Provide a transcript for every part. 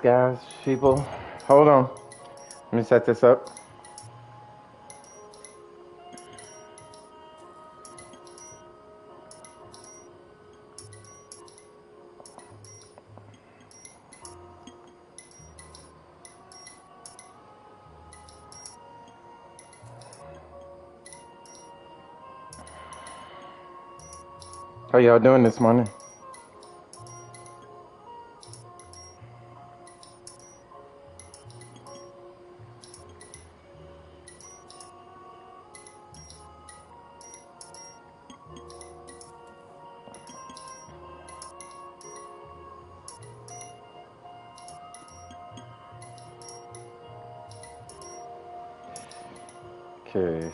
Guys, people, hold on. Let me set this up. How y'all doing this morning? Okay.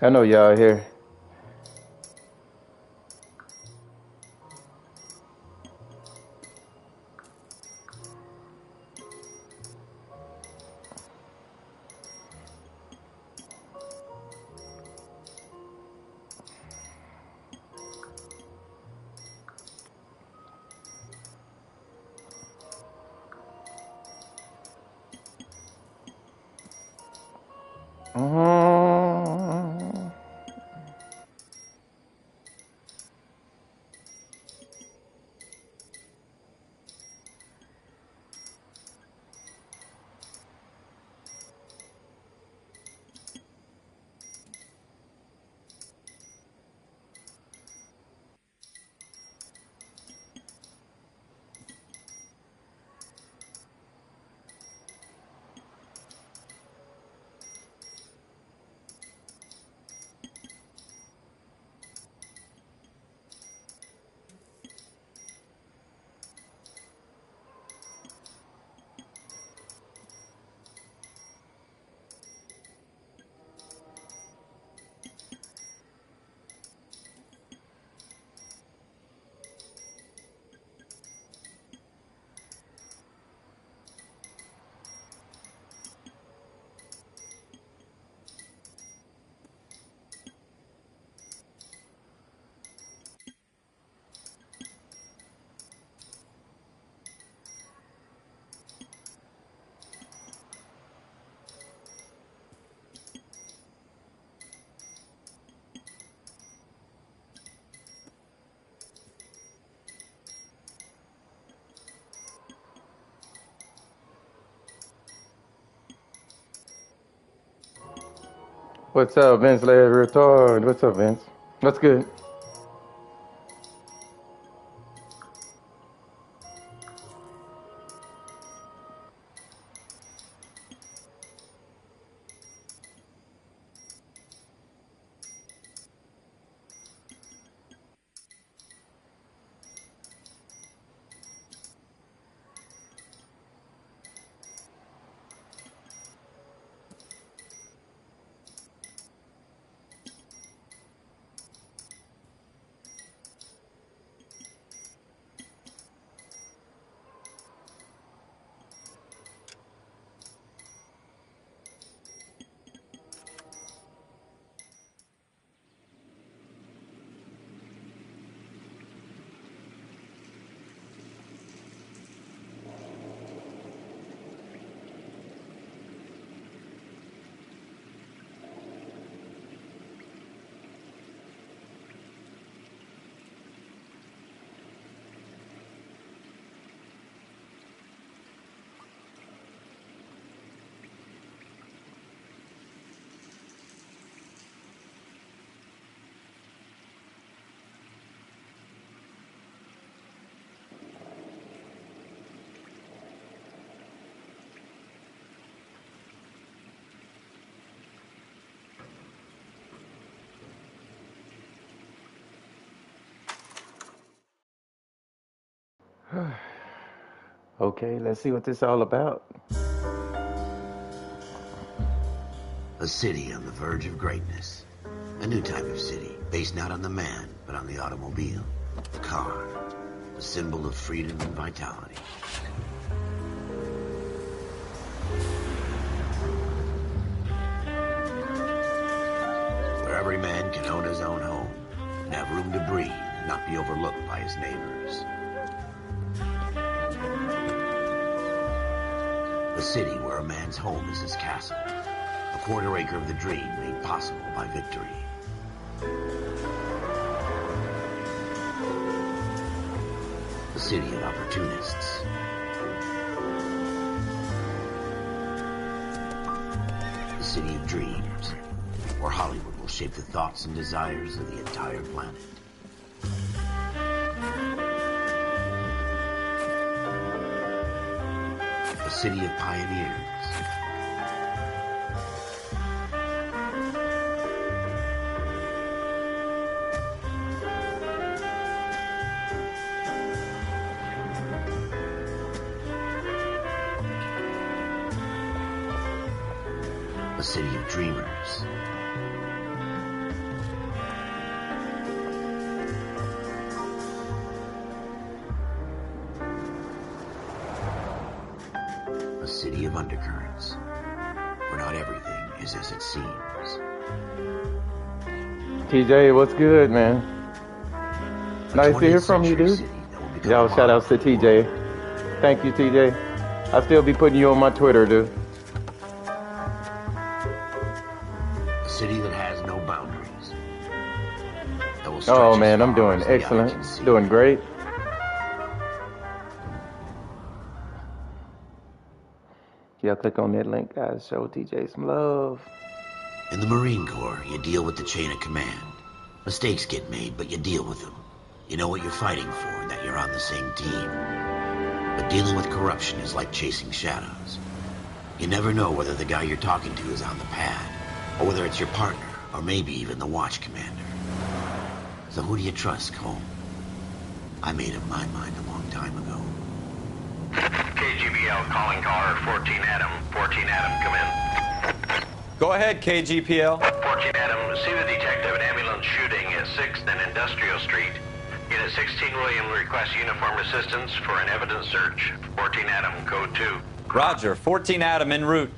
I know y'all here. Mm. What's up, Vince? Larry Retard. What's up, Vince? What's good? Okay, let's see what this is all about. A city on the verge of greatness. A new type of city, based not on the man, but on the automobile. The car. A symbol of freedom and vitality. Where every man can own his own home, and have room to breathe, and not be overlooked by his neighbors. A city where a man's home is his castle. A quarter acre of the dream made possible by victory. A city of opportunists. A city of dreams, where Hollywood will shape the thoughts and desires of the entire planet. A city of pioneers. A city of dreamers. A city of undercurrents, where not everything is as it seems. TJ, what's good, man? Nice to hear from you, dude. Y'all, shout outs to TJ. Thank you, TJ. I'll still be putting you on my Twitter, dude. A city that has no boundaries. That will Oh, man, I'm doing excellent. Doing great. Yeah, click on that link, guys. Show TJ some love. In the Marine Corps, you deal with the chain of command. Mistakes get made, but you deal with them. You know what you're fighting for, and that you're on the same team. But dealing with corruption is like chasing shadows. You never know whether the guy you're talking to is on the pad, or whether it's your partner, or maybe even the watch commander. So who do you trust, Cole? I made up my mind a long time ago. KGBL calling caller 14 Adam. 14 Adam, come in. Go ahead, KGPL. 14 Adam, see the detective, an ambulance shooting at 6th and Industrial Street. Unit 16 William requests uniformed assistance for an evidence search. 14 Adam, code 2. Roger, 14 Adam en route.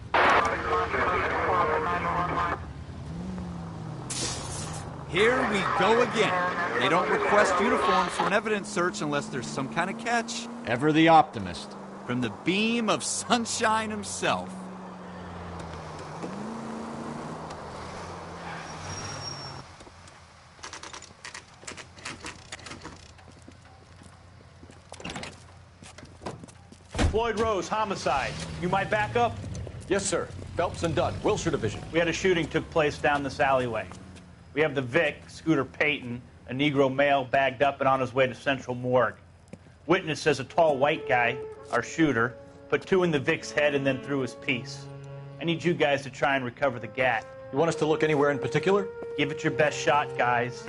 Here we go again. They don't request uniforms for an evidence search unless there's some kind of catch. Ever the optimist. From the beam of sunshine himself. Floyd Rose, homicide. You might back up? Yes, sir. Phelps and Dunn, Wilshire Division. We had a shooting took place down this alleyway. We have the Vic, Scooter Payton, a Negro male bagged up and on his way to Central Morgue. Witness says a tall white guy, our shooter, put 2 in the Vic's head and then threw his piece. I need you guys to try and recover the gat. You want us to look anywhere in particular? Give it your best shot, guys.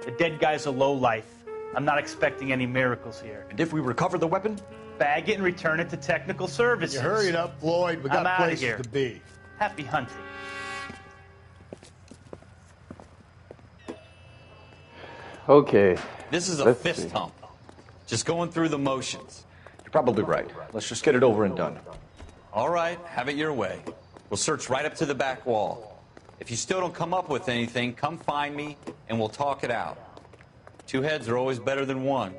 The dead guy's a lowlife. I'm not expecting any miracles here. And if we recover the weapon? Bag it and return it to technical services. You hurry up, Floyd. We got I'm outta places here. to be. Happy hunting. Okay. This is a Let's fist see. hump. Just going through the motions. You're probably right. Let's just get it over and done. All right, have it your way. We'll search right up to the back wall. If you still don't come up with anything, come find me and we'll talk it out. 2 heads are always better than 1.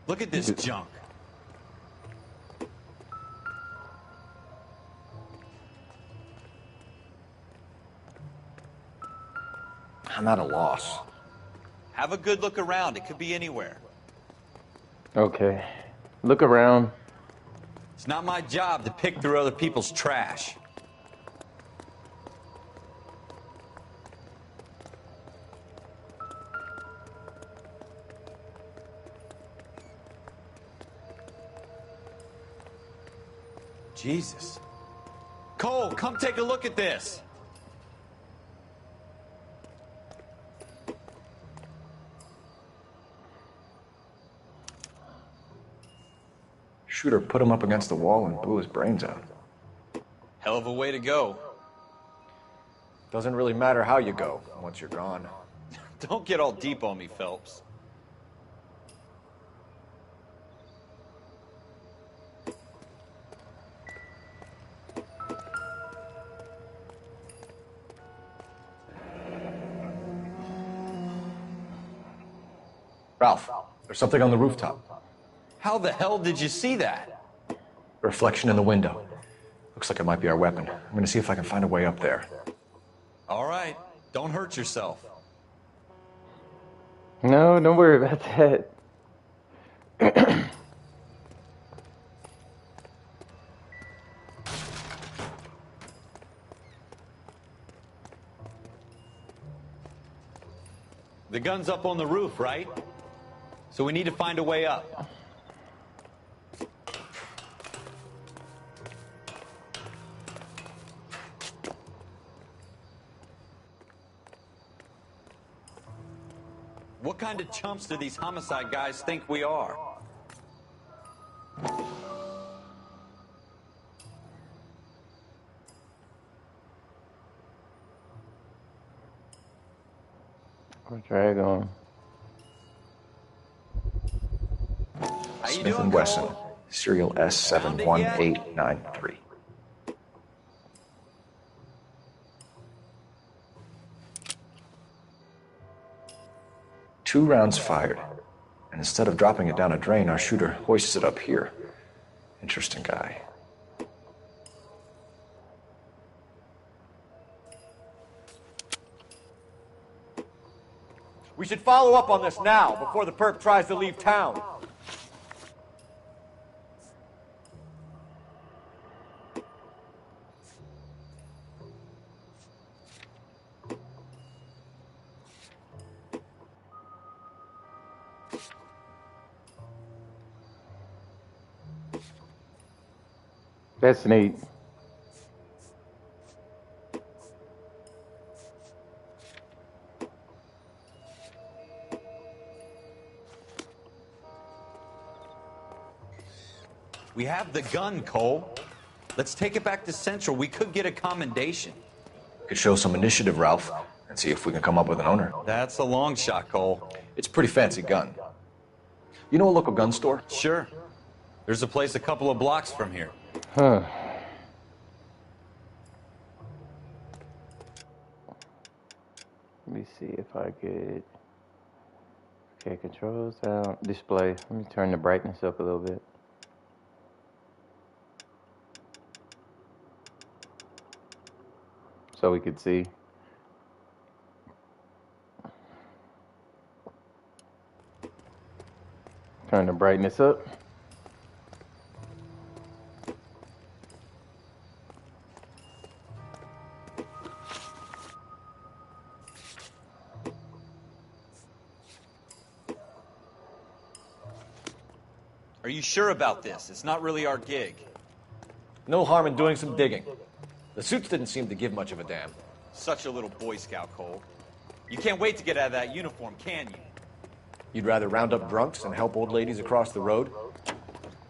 Look at this junk. I'm at a loss. Have a good look around. It could be anywhere. Okay. Look around. It's not my job to pick through other people's trash. Jesus. Cole, come take a look at this. Shooter put him up against the wall and blew his brains out. Hell of a way to go. Doesn't really matter how you go once you're gone. Don't get all deep on me, Phelps. Ralph, there's something on the rooftop. How the hell did you see that? A reflection in the window. Looks like it might be our weapon. I'm gonna see if I can find a way up there. All right, don't hurt yourself. No, don't worry about that. The gun's up on the roof, right? So we need to find a way up. What kind of chumps do these homicide guys think we are? Drag on. How you Smith doing, and Wesson, Cole? serial S71893. Two rounds fired, and instead of dropping it down a drain, our shooter hoists it up here. Interesting guy. We should follow up on this now, before the perp tries to leave town. That's neat. We have the gun, Cole. Let's take it back to Central. We could get a commendation. Could show some initiative, Ralph, and see if we can come up with an owner. That's a long shot, Cole. It's a pretty fancy gun. You know a local gun store? Sure. There's a place a couple of blocks from here. Huh. Let me see if I could. Okay, controls out. Display. Let me turn the brightness up a little bit. So we could see. Turn the brightness up. Are you sure about this? It's not really our gig. No harm in doing some digging. The suits didn't seem to give much of a damn. Such a little Boy Scout, Cole. You can't wait to get out of that uniform, can you? You'd rather round up drunks and help old ladies across the road?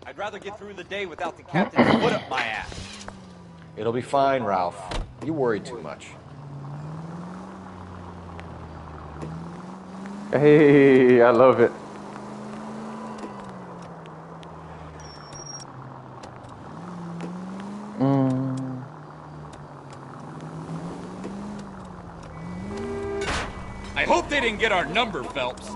I'd rather get through the day without the captain's foot up my ass. It'll be fine, Ralph. You worry too much. Hey, I love it. I hope they didn't get our number, Phelps.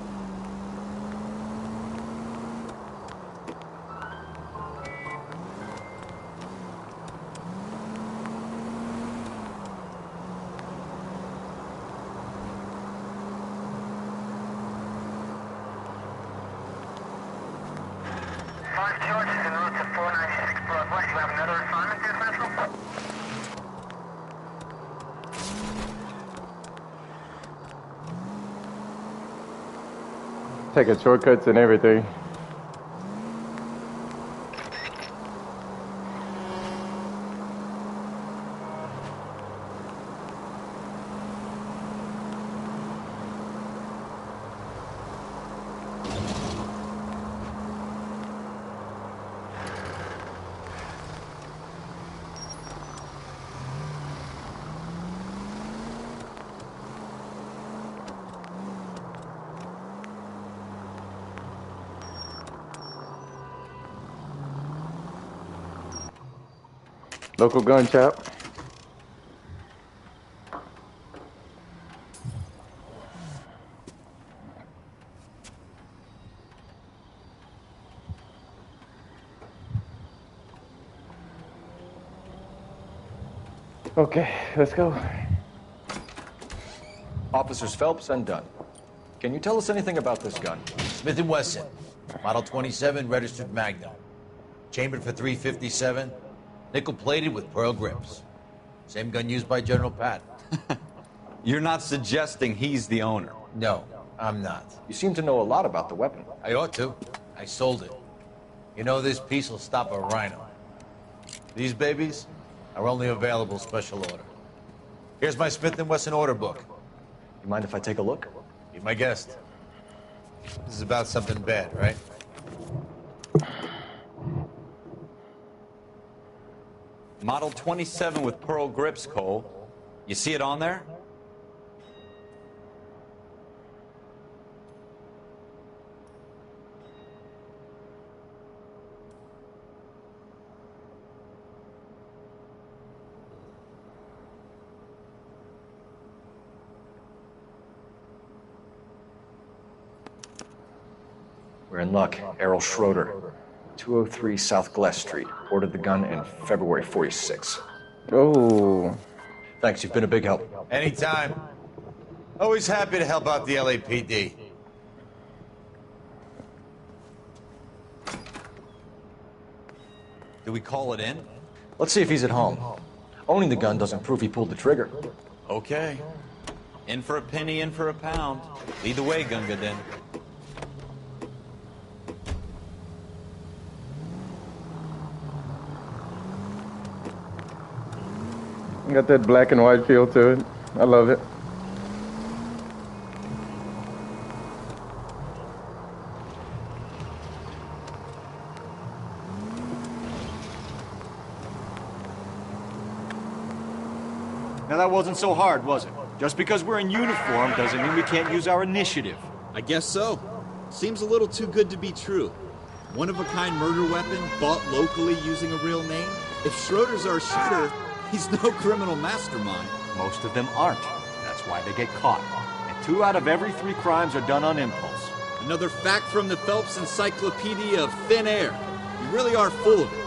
George is en route to 496 Broadway. You have another assignment here, Central? Taking shortcuts and everything. Local gun shop. Okay, let's go. Officers Phelps and Dunn. Can you tell us anything about this gun? Smith & Wesson, Model 27, registered Magnum. Chambered for .357, nickel-plated with pearl grips. Same gun used by General Patton. You're not suggesting he's the owner? No, I'm not. You seem to know a lot about the weapon. I ought to. I sold it. You know, this piece will stop a rhino. These babies are only available special order. Here's my Smith & Wesson order book. You mind if I take a look? Be my guest. This is about something bad, right? Model 27 with pearl grips, Cole. You see it on there? We're in luck. Errol Schroeder, 203 South Glass Street. Ordered the gun in February '46. Oh. Thanks, you've been a big help. Anytime. Always happy to help out the LAPD. Do we call it in? Let's see if he's at home. Owning the gun doesn't prove he pulled the trigger. Okay. In for a penny, in for a pound. Lead the way, Gunga, then. Got that black and white feel to it. I love it. Now that wasn't so hard, was it? Just because we're in uniform doesn't mean we can't use our initiative. I guess so. Seems a little too good to be true. One-of-a-kind murder weapon bought locally using a real name? If Schroeder's our shooter, he's no criminal mastermind. Most of them aren't. That's why they get caught. And 2 out of every 3 crimes are done on impulse. Another fact from the Phelps Encyclopedia of Thin Air. You really are full of it.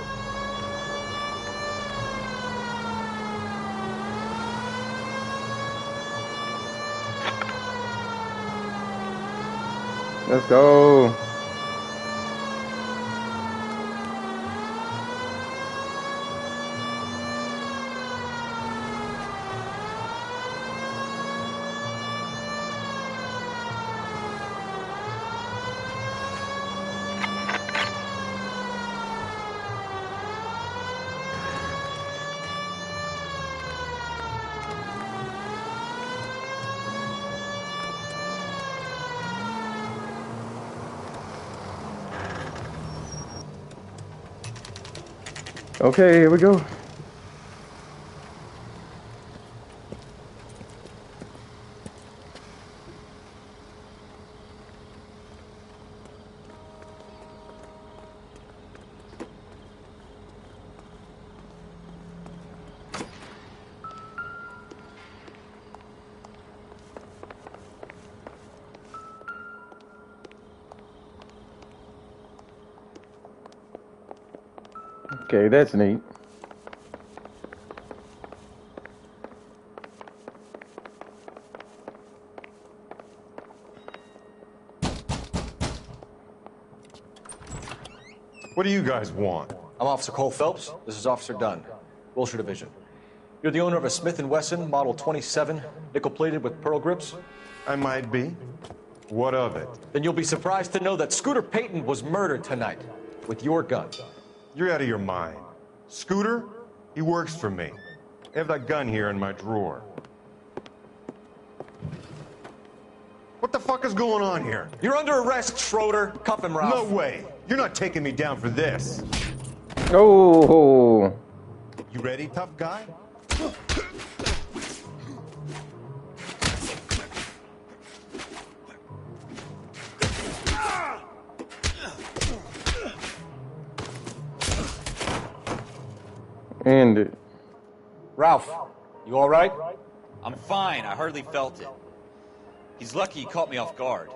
Let's go. Okay, here we go. Okay, that's neat. What do you guys want? I'm Officer Cole Phelps. This is Officer Dunn, Wilshire Division. You're the owner of a Smith & Wesson Model 27, nickel-plated with pearl grips? I might be. What of it? Then you'll be surprised to know that Scooter Payton was murdered tonight with your gun. You're out of your mind. Scooter? He works for me. I have that gun here in my drawer. What the fuck is going on here? You're under arrest, Schroeder. Cuff him, Ralph. No way. You're not taking me down for this. Oh. You ready, tough guy? End it. Ralph, you all right? I'm fine. I hardly felt it. He's lucky he caught me off guard.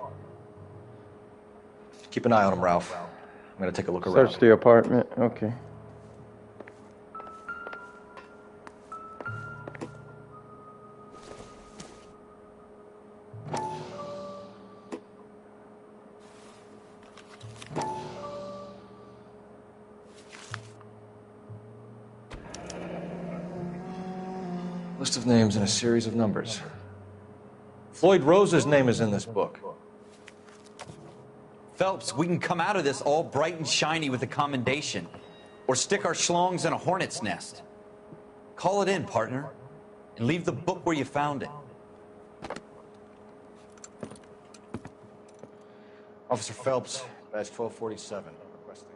Keep an eye on him, Ralph. I'm gonna take a look around. Search the apartment. Okay. List of names and a series of numbers. Floyd Rose's name is in this book. Phelps, we can come out of this all bright and shiny with a commendation. Or stick our schlongs in a hornet's nest. Call it in, partner. And leave the book where you found it. Officer Phelps, badge 1247, requesting.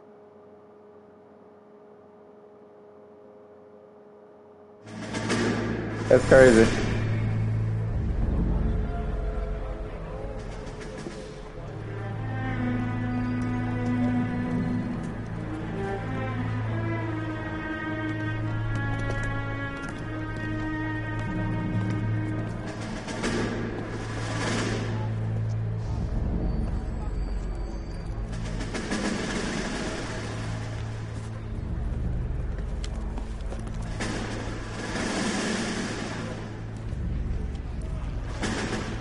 That's crazy.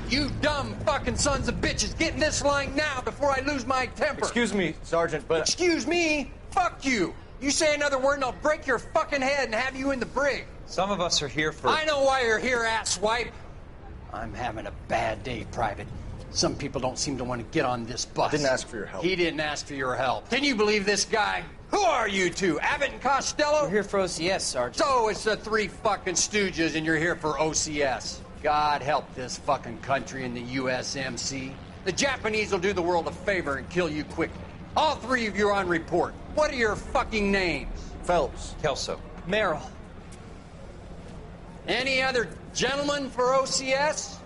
You dumb fucking sons of bitches, get in this line now before I lose my temper. Excuse me, Sergeant, but... Excuse me? Fuck you. You say another word and I'll break your fucking head and have you in the brig. Some of us are here for... I know why you're here, asswipe. I'm having a bad day, Private. Some people don't seem to want to get on this bus. I didn't ask for your help. He didn't ask for your help. Can you believe this guy? Who are you two? Abbott and Costello? We're here for OCS, Sergeant. So it's the three fucking stooges and you're here for OCS. God help this fucking country and the USMC. The Japanese will do the world a favor and kill you quickly. All three of you are on report. What are your fucking names? Phelps. Kelso. Merrill. Any other gentlemen for OCS?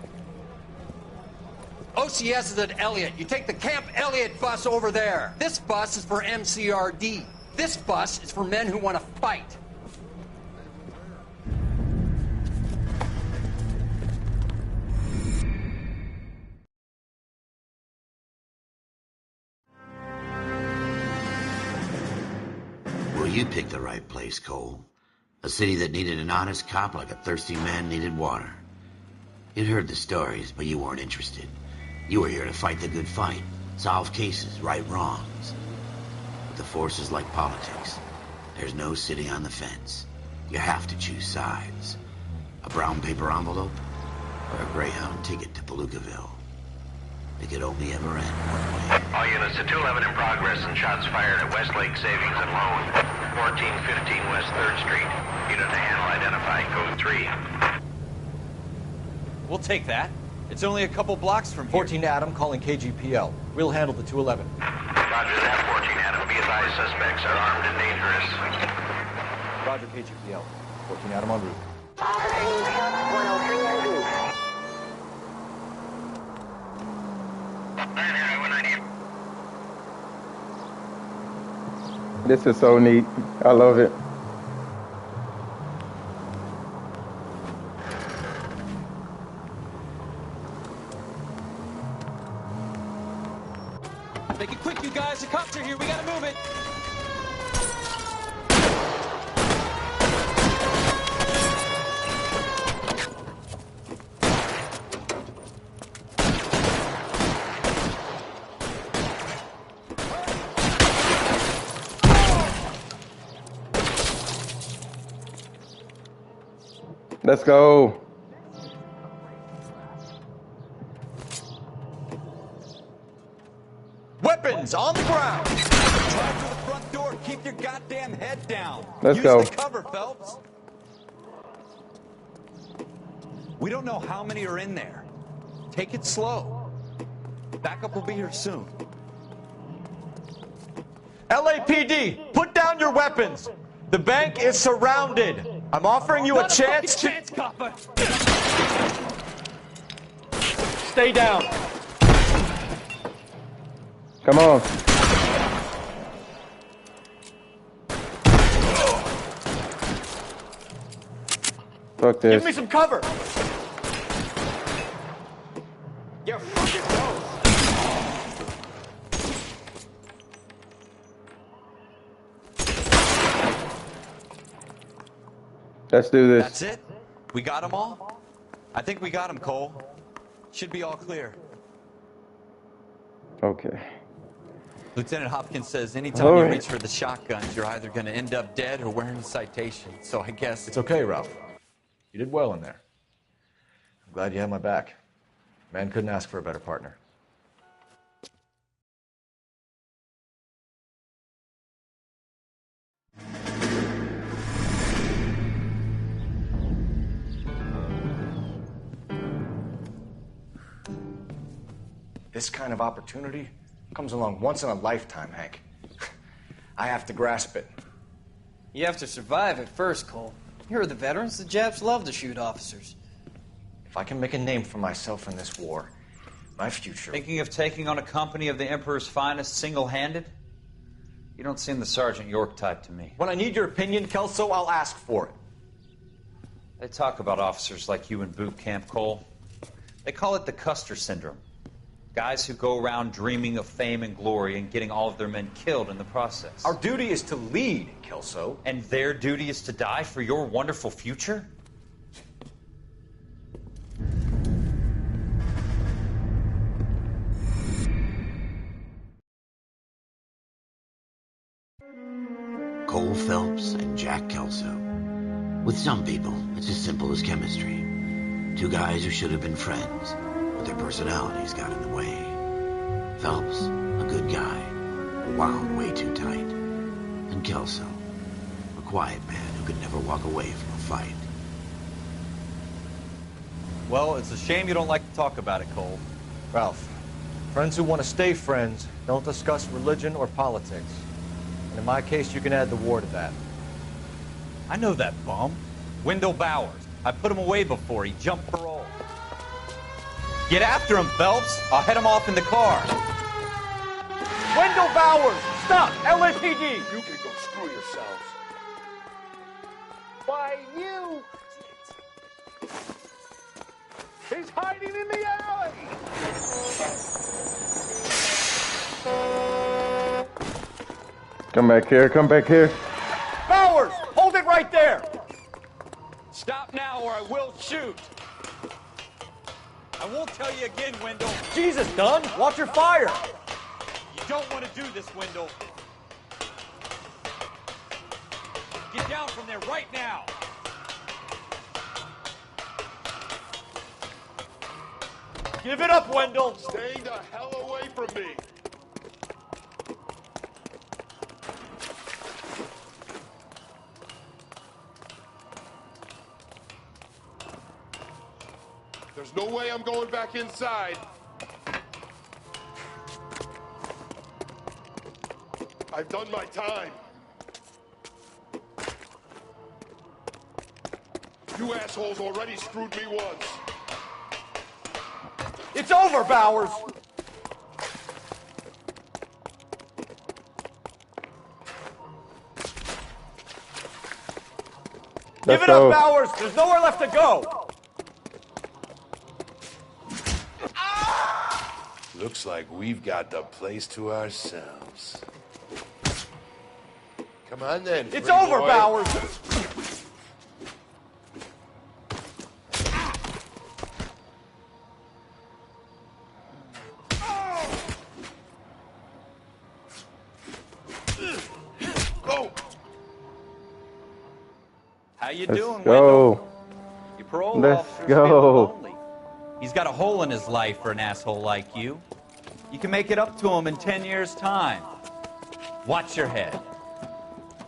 OCS is at Elliott. You take the Camp Elliott bus over there. This bus is for MCRD. This bus is for men who want to fight. Well, you picked the right place, Cole. A city that needed an honest cop like a thirsty man needed water. You'd heard the stories, but you weren't interested. You were here to fight the good fight, solve cases, right wrongs. But the force is like politics. There's no sitting on the fence. You have to choose sides. A brown paper envelope or a Greyhound ticket to Palookaville. It could only ever end one way. All units to 211 in progress and shots fired at Westlake Savings and Loan, 1415 West 3rd Street. Unit to handle identify, code 3. We'll take that. It's only a couple blocks from here. 14 Adam calling KGPL. We'll handle the 211. Roger that, 14 Adam. Be advised, suspects are armed and dangerous. Roger, KGPL. 14 Adam en route. This is so neat. I love it. Make it quick, you guys. The cops are here. We gotta move it. Let's go. Weapons on the ground. Drive to the front door. Keep your goddamn head down. Let's Use go. the cover, Phelps. We don't know how many are in there. Take it slow. Backup will be here soon. LAPD, put down your weapons. The bank is surrounded. I'm offering you a chance to... copper. Stay down. Come on. Fuck this. Give me some cover. You're fucking close. Let's do this. That's it? We got them all? I think we got them, Cole. Should be all clear. Okay. Lieutenant Hopkins says anytime All you right. reach for the shotguns, you're either going to end up dead or wearing a citation. So I guess... It's okay, Ralph. You did well in there. I'm glad you had my back. Man couldn't ask for a better partner. This kind of opportunity comes along once in a lifetime, Hank. I have to grasp it. You have to survive at first, Cole. Here are the veterans. The Japs love to shoot officers. If I can make a name for myself in this war, my future... Thinking of taking on a company of the Emperor's finest single-handed? You don't seem the Sergeant York type to me. When I need your opinion, Kelso, I'll ask for it. They talk about officers like you in boot camp, Cole. They call it the Custer syndrome. Guys who go around dreaming of fame and glory and getting all of their men killed in the process. Our duty is to lead, Kelso. And their duty is to die for your wonderful future? Cole Phelps and Jack Kelso. With some people, it's as simple as chemistry. Two guys who should have been friends, but their personalities got in the way. Phelps, a good guy, wound way too tight. And Kelso, a quiet man who could never walk away from a fight. Well, it's a shame you don't like to talk about it, Cole. Ralph, friends who want to stay friends don't discuss religion or politics. And in my case, you can add the war to that. I know that bum. Wendell Bowers. I put him away before. He jumped parole. Get after him, Phelps. I'll head him off in the car. Wendell Bowers! Stop! LAPD! You can go screw yourselves. Why, you! He's hiding in the alley! Come back here. Come back here. Bowers! Hold it right there! Stop now or I will shoot! I won't tell you again, Wendell. Jesus, Dunn! Watch your fire! You don't want to do this, Wendell. Get down from there right now. Give it up, Wendell! Stay the hell away from me! There's no way I'm going back inside. I've done my time. You assholes already screwed me once. It's over, Bowers! Give it up, Bowers! There's nowhere left to go! Looks like we've got the place to ourselves. Come on then. It's free over, boy. Bowers! Go! How you Let's doing, go. Wendell? Your parole Let's officer's go. feeling lonely. He's got a hole in his life for an asshole like you. You can make it up to him in 10 years' time. Watch your head.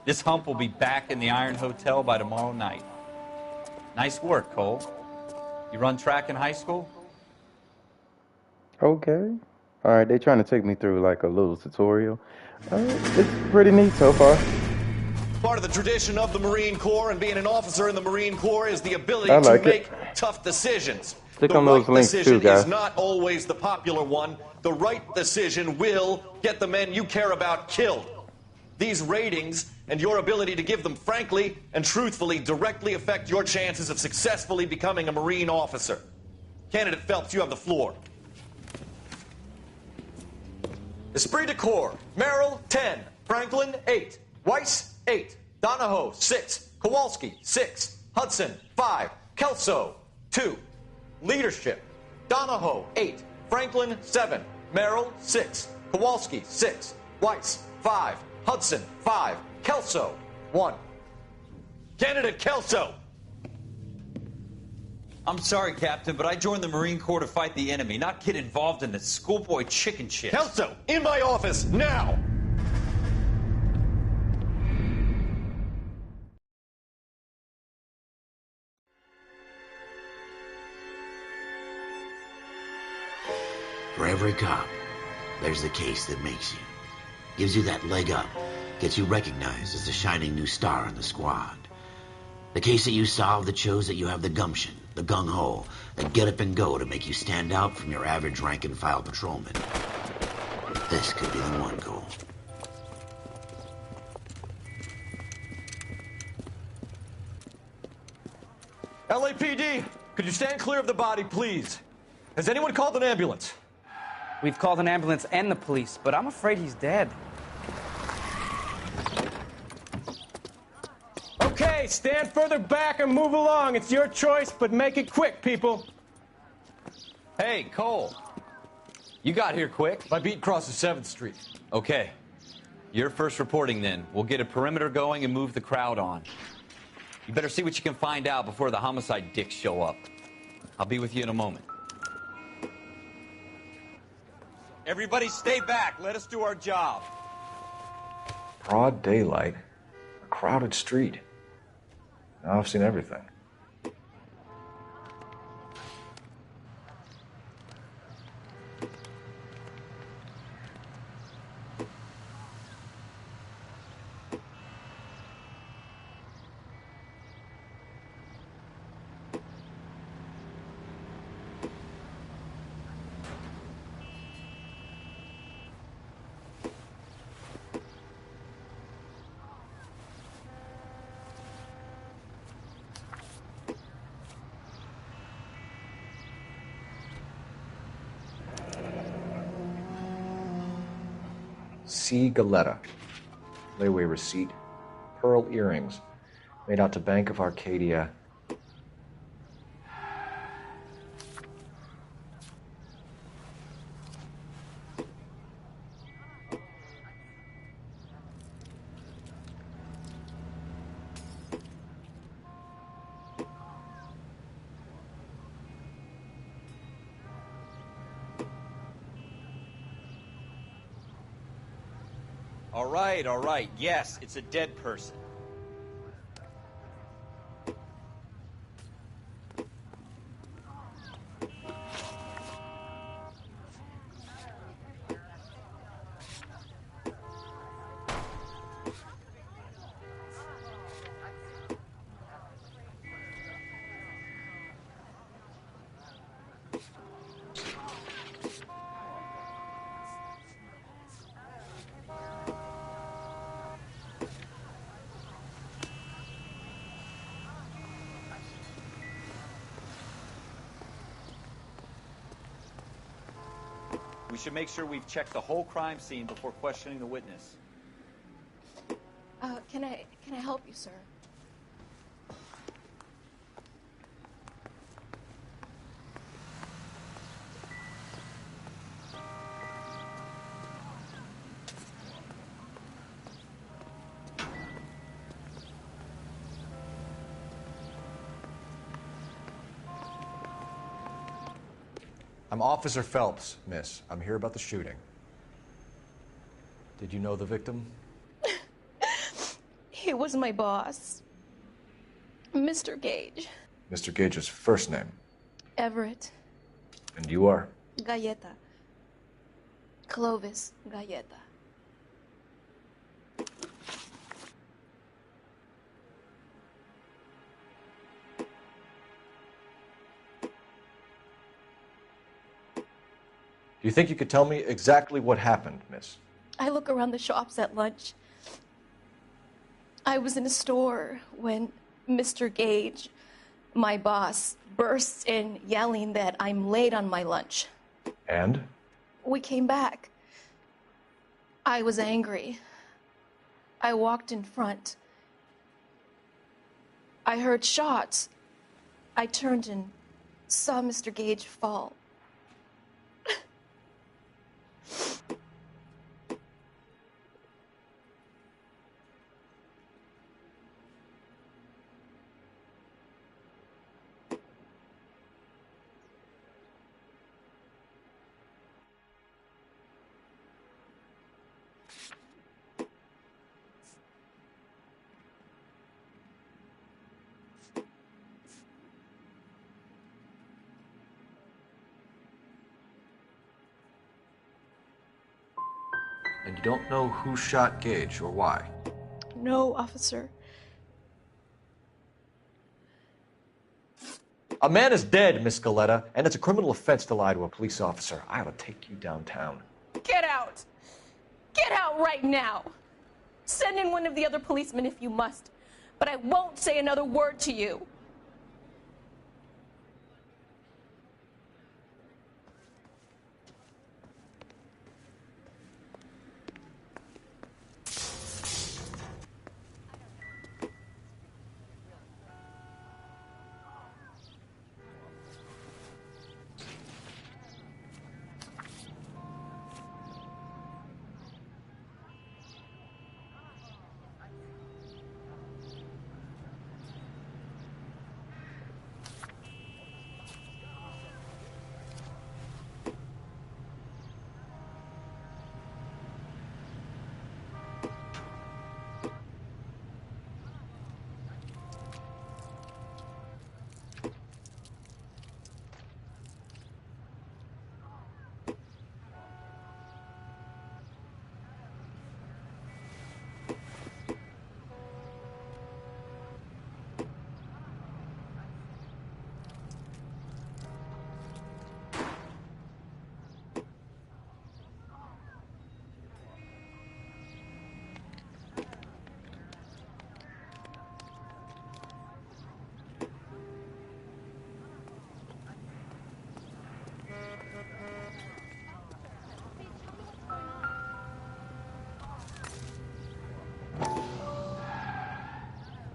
This hump will be back in the Iron Hotel by tomorrow night. Nice work, Cole. You run track in high school? Okay. All right, they trying to take me through like a little tutorial. It's pretty neat so far. Part of the tradition of the Marine Corps and being an officer in the Marine Corps is the ability I like to make it. tough decisions. Click the on right those links decision too, guys. is not always the popular one. The right decision will get the men you care about killed. These ratings and your ability to give them frankly and truthfully directly affect your chances of successfully becoming a Marine officer. Candidate Phelps, you have the floor. Esprit de Corps, Merrill, 10. Franklin, 8. Weiss, 8. Donahoe, 6. Kowalski, 6. Hudson, 5. Kelso, 2. Leadership, Donahoe, 8. Franklin, 7. Merrill, 6. Kowalski, 6. Weiss, 5. Hudson, 5. Kelso, 1. Candidate Kelso! I'm sorry, Captain, but I joined the Marine Corps to fight the enemy, not get involved in this schoolboy chicken shit. Kelso, in my office, now! For every cop, there's the case that makes you. Gives you that leg up, gets you recognized as the shining new star in the squad. The case that you solve that shows that you have the gumption, the gung-ho, the get up and go to make you stand out from your average rank-and-file patrolman. This could be the one, Cole. LAPD, could you stand clear of the body, please? Has anyone called an ambulance? We've called an ambulance and the police, but I'm afraid he's dead. Okay, stand further back and move along. It's your choice, but make it quick, people. Hey, Cole. You got here quick. My beat crosses 7th Street. Okay. You're first reporting then. We'll get a perimeter going and move the crowd on. You better see what you can find out before the homicide dicks show up. I'll be with you in a moment. Everybody stay back. Let us do our job. Broad daylight, a crowded street. Now I've seen everything. C. Galetta. Layaway receipt. Pearl earrings. Made out to Bank of Arcadia. All right. Yes, it's a dead person. We should make sure we've checked the whole crime scene before questioning the witness. Can I help you, sir? I'm Officer Phelps, miss. I'm here about the shooting. Did you know the victim? He was my boss. Mr. Gage. Mr. Gage's first name. Everett. And you are? Galleta. Clovis Galleta. Do you think you could tell me exactly what happened, miss? I look around the shops at lunch. I was in a store when Mr. Gage, my boss, bursts in yelling that I'm late on my lunch. And? We came back. I was angry. I walked in front. I heard shots. I turned and saw Mr. Gage fall. And you don't know who shot Gage or why? No, officer. A man is dead, Miss Galetta, and it's a criminal offense to lie to a police officer. I ought to take you downtown. Get out! Get out right now! Send in one of the other policemen if you must, but I won't say another word to you.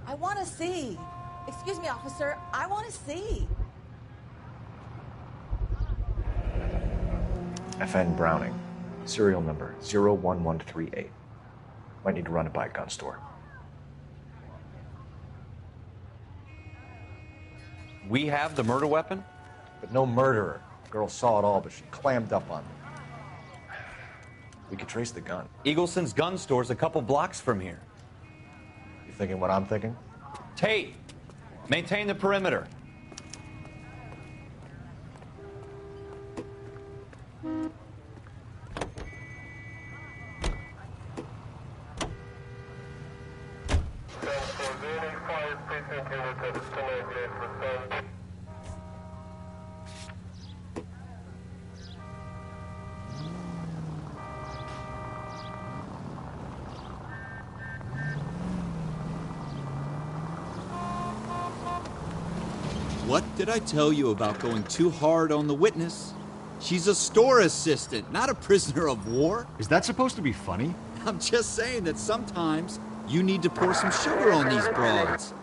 I want to see. Excuse me, officer. I want to see. FN Browning, serial number 01138. Might need to run it by a gun store. We have the murder weapon? But no murderer. The girl saw it all, but she clammed up on me. We could trace the gun. Eagleson's gun store's a couple blocks from here. You thinking what I'm thinking? Tate, maintain the perimeter. What did I tell you about going too hard on the witness? She's a store assistant, not a prisoner of war. Is that supposed to be funny? I'm just saying that sometimes you need to pour some sugar on these broads.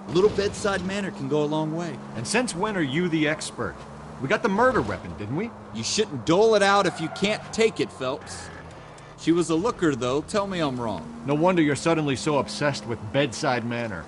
A little bedside manner can go a long way. And since when are you the expert? We got the murder weapon, didn't we? You shouldn't dole it out if you can't take it, Phelps. She was a looker, though. Tell me I'm wrong. No wonder you're suddenly so obsessed with bedside manner.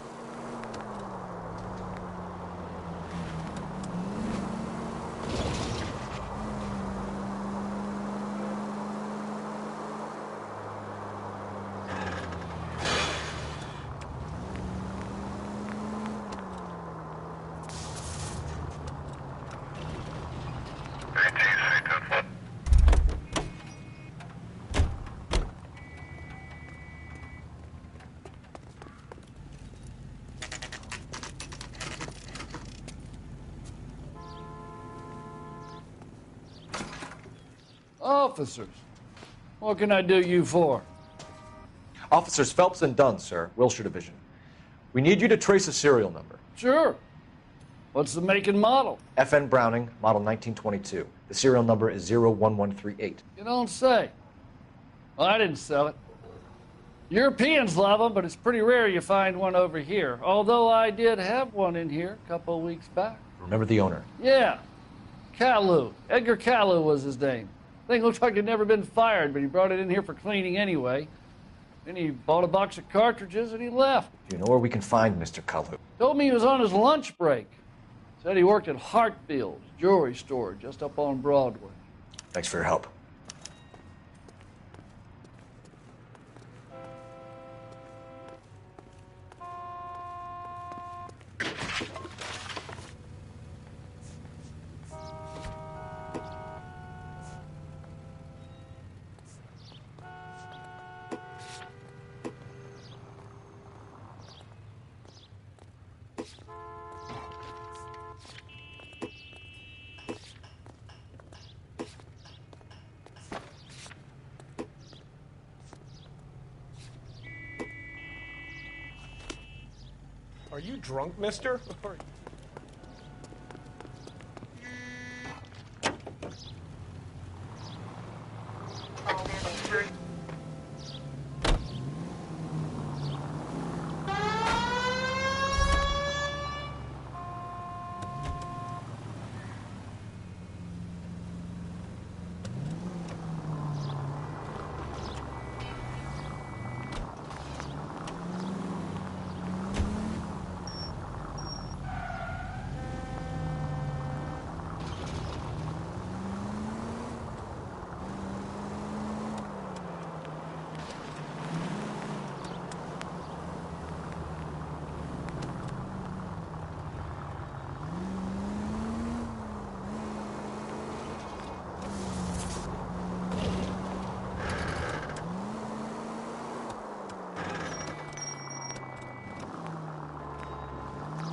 Officers, what can I do you for? Officers Phelps and Dunn, sir, Wilshire Division. We need you to trace a serial number. Sure. What's the make and model? FN Browning, model 1922. The serial number is 01138. You don't say. Well, I didn't sell it. Europeans love them, but it's pretty rare you find one over here. Although I did have one in here a couple of weeks back. Remember the owner? Yeah. Kalu. Edgar Kalu was his name. Thing looked like he'd never been fired, but he brought it in here for cleaning anyway. Then he bought a box of cartridges and he left. Do you know where we can find Mr. Kalu? Told me he was on his lunch break. Said he worked at Hartfield's jewelry store just up on Broadway. Thanks for your help. Are you drunk, mister?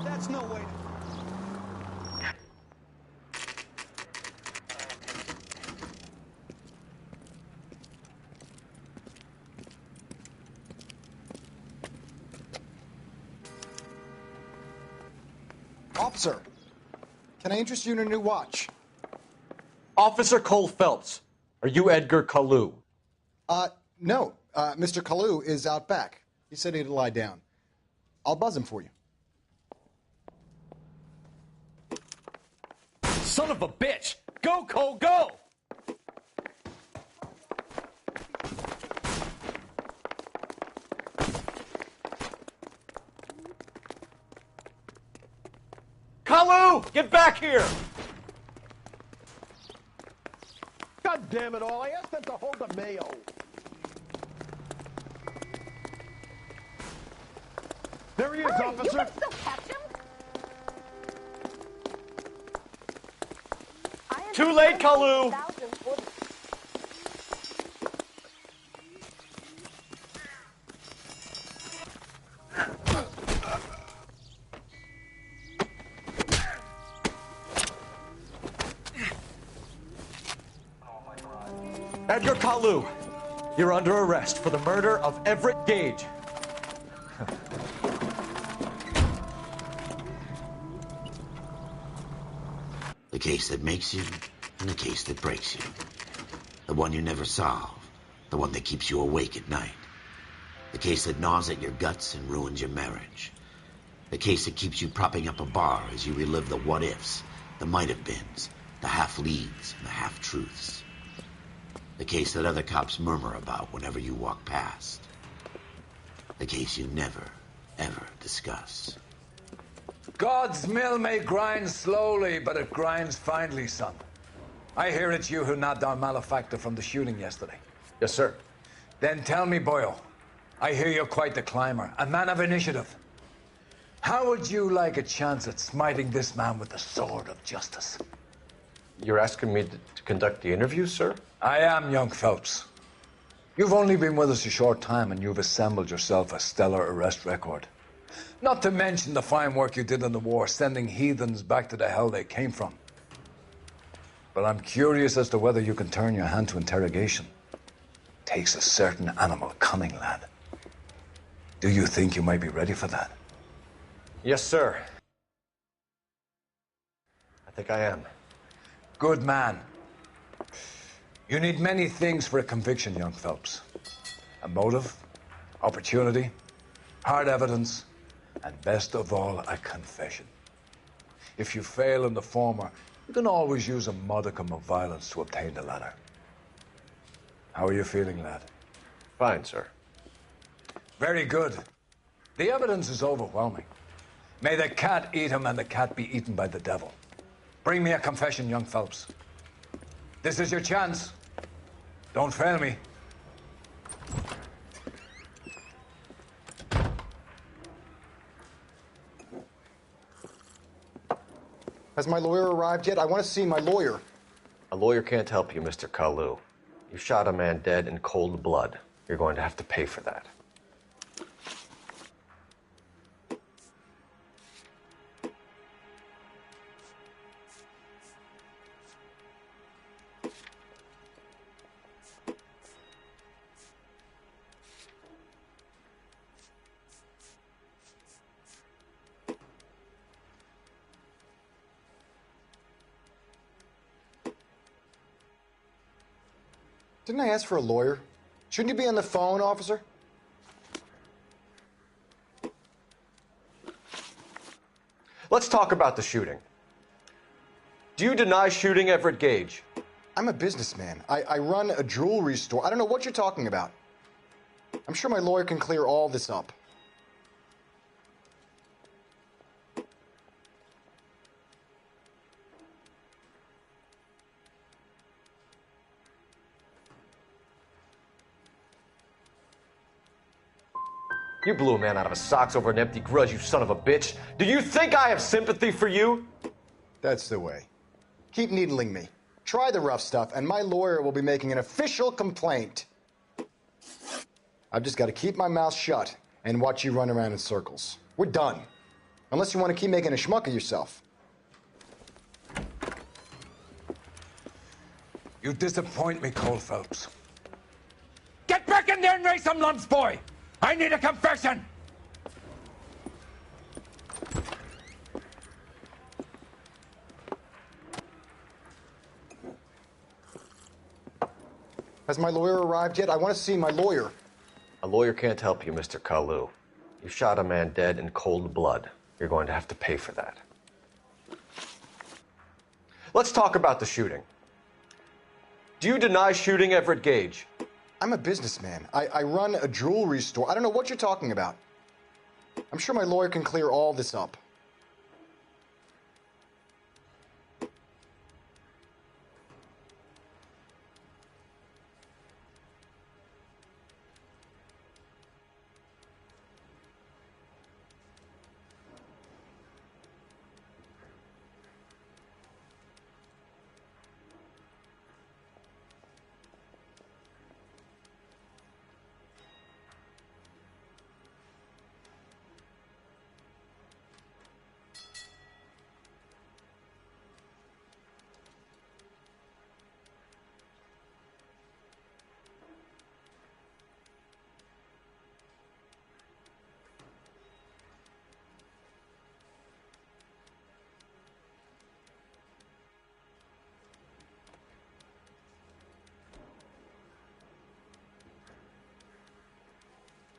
That's no way to... Officer, can I interest you in a new watch? Officer Cole Phelps, are you Edgar Kalu? No. Mr. Kalu is out back. He said he'd lie down. I'll buzz him for you. Son of a bitch! Go, Cole, go! Kalu, get back here! God damn it all, I asked them to hold the mayo. There he is, Hurry, officer. You can still catch him. Too late, Kalu! Edgar Kalu, you're under arrest for the murder of Everett Gage. The case that makes you and the case that breaks you. The one you never solve. The one that keeps you awake at night. The case that gnaws at your guts and ruins your marriage. The case that keeps you propping up a bar as you relive the what-ifs, the might-have-beens, the half-leads, and the half-truths. The case that other cops murmur about whenever you walk past. The case you never, ever discuss. God's mill may grind slowly, but it grinds finely, son. I hear it's you who nabbed our malefactor from the shooting yesterday. Yes, sir. Then tell me, Boyle, I hear you're quite the climber, a man of initiative. How would you like a chance at smiting this man with the sword of justice? You're asking me to conduct the interview, sir? I am, young Phelps. You've only been with us a short time, and you've assembled yourself a stellar arrest record. Not to mention the fine work you did in the war, sending heathens back to the hell they came from. But I'm curious as to whether you can turn your hand to interrogation. Takes a certain animal cunning, lad. Do you think you might be ready for that? Yes, sir. I think I am. Good man. You need many things for a conviction, young Phelps. A motive, opportunity, hard evidence, and best of all, a confession. If you fail in the former, you can always use a modicum of violence to obtain the latter. How are you feeling, lad? Fine, sir. Very good. The evidence is overwhelming. May the cat eat him and the cat be eaten by the devil. Bring me a confession, young Phelps. This is your chance. Don't fail me. Has my lawyer arrived yet? I want to see my lawyer. A lawyer can't help you, Mr. Kalu. You shot a man dead in cold blood. You're going to have to pay for that. Didn't I ask for a lawyer? Shouldn't you be on the phone, officer? Let's talk about the shooting. Do you deny shooting Everett Gage? I'm a businessman. I run a jewelry store. I don't know what you're talking about. I'm sure my lawyer can clear all this up. You blew a man out of his socks over an empty grudge, you son of a bitch. Do you think I have sympathy for you? That's the way. Keep needling me. Try the rough stuff, and my lawyer will be making an official complaint. I've just got to keep my mouth shut and watch you run around in circles. We're done. Unless you want to keep making a schmuck of yourself. You disappoint me, Cole Phelps. Get back in there and raise some lumps, boy! I need a confession! Has my lawyer arrived yet? I want to see my lawyer. A lawyer can't help you, Mr. Kalu. You shot a man dead in cold blood. You're going to have to pay for that. Let's talk about the shooting. Do you deny shooting Everett Gage? I'm a businessman. I run a jewelry store. I don't know what you're talking about. I'm sure my lawyer can clear all this up.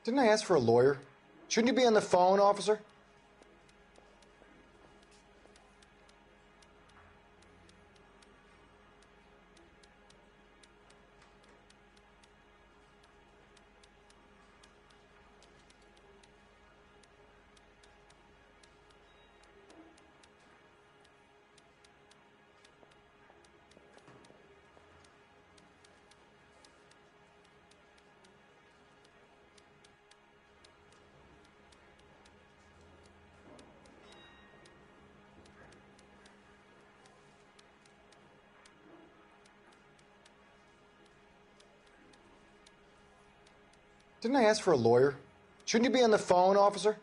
Didn't I ask for a lawyer? Shouldn't you be on the phone, officer? Didn't I ask for a lawyer? Shouldn't you be on the phone, officer?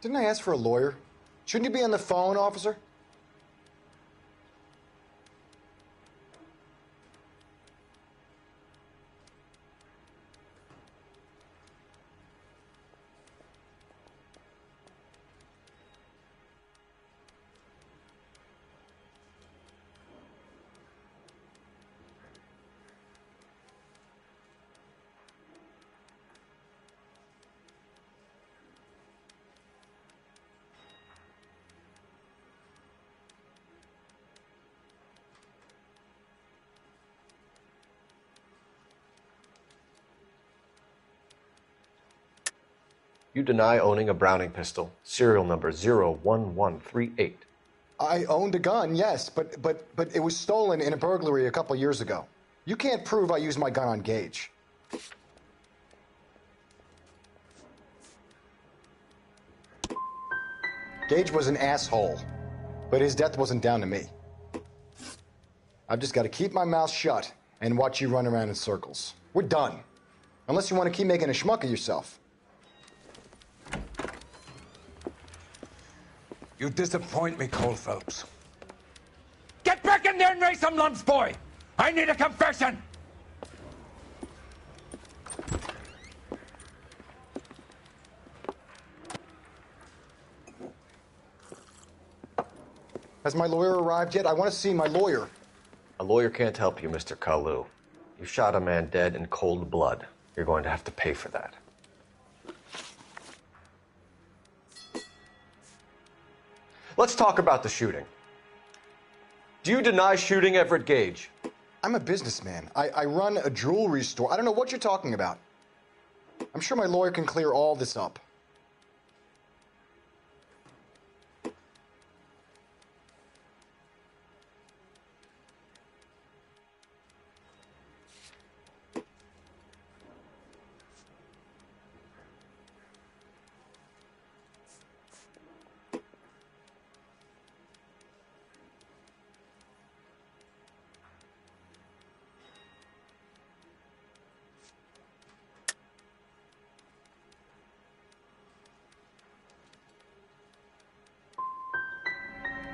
Didn't I ask for a lawyer? Shouldn't you be on the phone, officer? You deny owning a Browning pistol, serial number 01138. I owned a gun, yes, but it was stolen in a burglary a couple years ago. You can't prove I used my gun on Gage. Gage was an asshole, but his death wasn't down to me. I've just got to keep my mouth shut and watch you run around in circles. We're done. Unless you want to keep making a schmuck of yourself. You disappoint me, Cole Phelps. Get back in there and raise some lumps, boy! I need a confession! Has my lawyer arrived yet? I want to see my lawyer. A lawyer can't help you, Mr. Kalu. You shot a man dead in cold blood. You're going to have to pay for that. Let's talk about the shooting. Do you deny shooting Everett Gage? I'm a businessman. I run a jewelry store. I don't know what you're talking about. I'm sure my lawyer can clear all this up.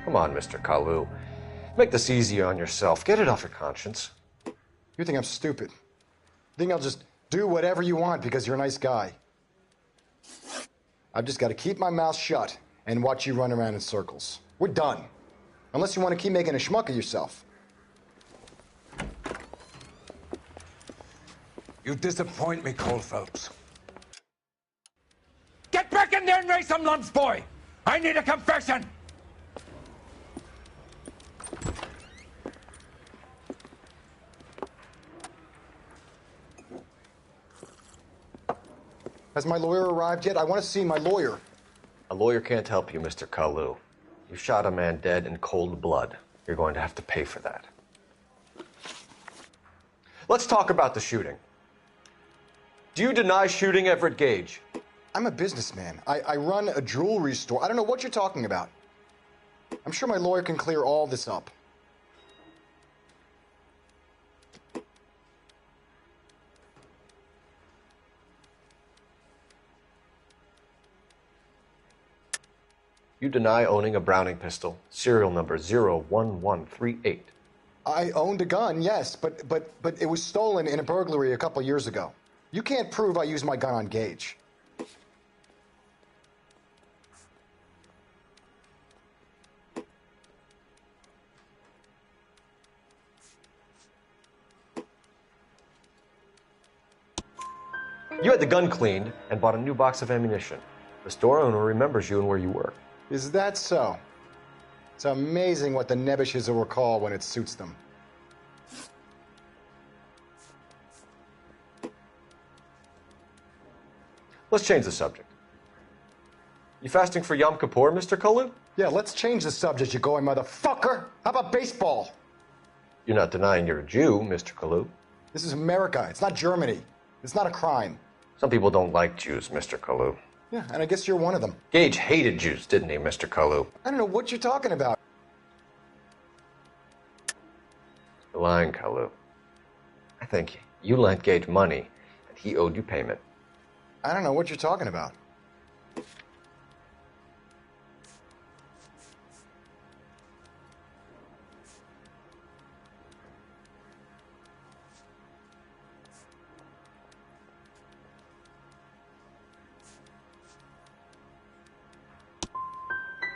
Come on, Mr. Kalu. Make this easier on yourself. Get it off your conscience. You think I'm stupid? You think I'll just do whatever you want because you're a nice guy? I've just got to keep my mouth shut and watch you run around in circles. We're done. Unless you want to keep making a schmuck of yourself. You disappoint me, Cole Phelps. Get back in there and raise some lumps, boy! I need a confession! Has my lawyer arrived yet? I want to see my lawyer. A lawyer can't help you, Mr. Kalu. You shot a man dead in cold blood. You're going to have to pay for that. Let's talk about the shooting. Do you deny shooting Everett Gage? I'm a businessman. I run a jewelry store. I don't know what you're talking about. I'm sure my lawyer can clear all this up. You deny owning a Browning pistol, serial number 01138. I owned a gun, yes, but it was stolen in a burglary a couple years ago. You can't prove I used my gun on Gage. You had the gun cleaned and bought a new box of ammunition. The store owner remembers you and where you work. Is that so? It's amazing what the Nebushes will recall when it suits them. Let's change the subject. You fasting for Yom Kippur, Mr. Kalu? Yeah, let's change the subject, you going motherfucker. How about baseball? You're not denying you're a Jew, Mr. Kalu. This is America. It's not Germany. It's not a crime. Some people don't like Jews, Mr. Kalu. Yeah, and I guess you're one of them. Gage hated Jews, didn't he, Mr. Kalu? I don't know what you're talking about. You're lying, Kalu. I think you lent Gage money, and he owed you payment. I don't know what you're talking about.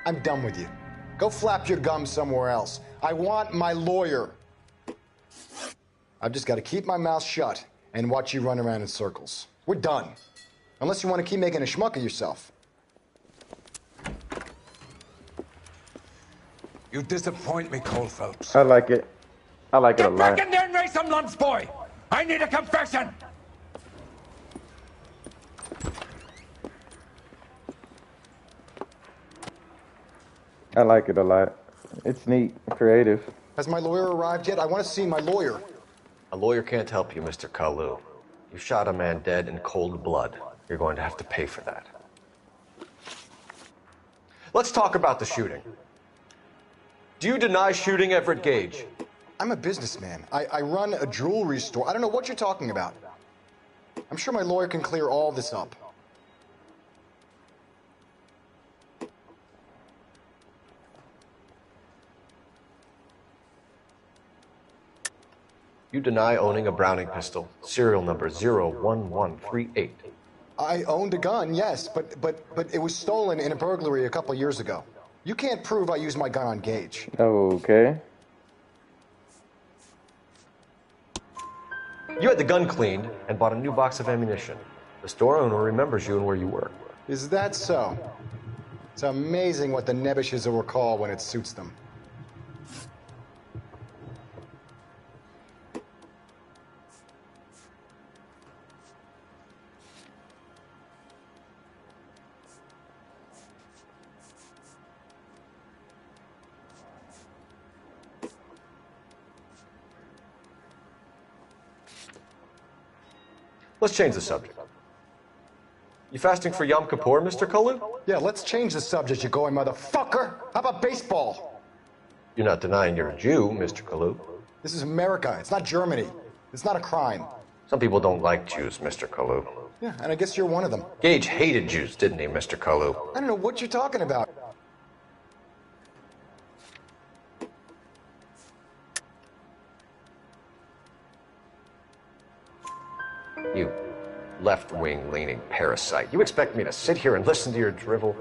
I'm done with you. Go flap your gums somewhere else. I want my lawyer. I've just got to keep my mouth shut and watch you run around in circles. We're done. Unless you want to keep making a schmuck of yourself. You disappoint me, Cole Phelps. I like it. I like it a Get lot. back in there and raise some lumps, boy! I need a confession! I like it a lot. It's neat, creative. Has my lawyer arrived yet? I want to see my lawyer. A lawyer can't help you, Mr. Kalu. You shot a man dead in cold blood. You're going to have to pay for that. Let's talk about the shooting. Do you deny shooting Everett Gage? I'm a businessman. I run a jewelry store. I don't know what you're talking about. I'm sure my lawyer can clear all this up. You deny owning a Browning pistol, serial number 01138. I owned a gun, yes, but it was stolen in a burglary a couple years ago. You can't prove I used my gun on Gage. Okay. You had the gun cleaned and bought a new box of ammunition. The store owner remembers you and where you were. Is that so? It's amazing what the nebbishes will recall when it suits them. Let's change the subject. You fasting for Yom Kippur, Mr. Kalu? Yeah, let's change the subject, you going motherfucker. How about baseball? You're not denying you're a Jew, Mr. Kalu. This is America. It's not Germany. It's not a crime. Some people don't like Jews, Mr. Kalu. Yeah, and I guess you're one of them. Gage hated Jews, didn't he, Mr. Kalu? I don't know what you're talking about. You left-wing leaning parasite. You expect me to sit here and listen to your drivel?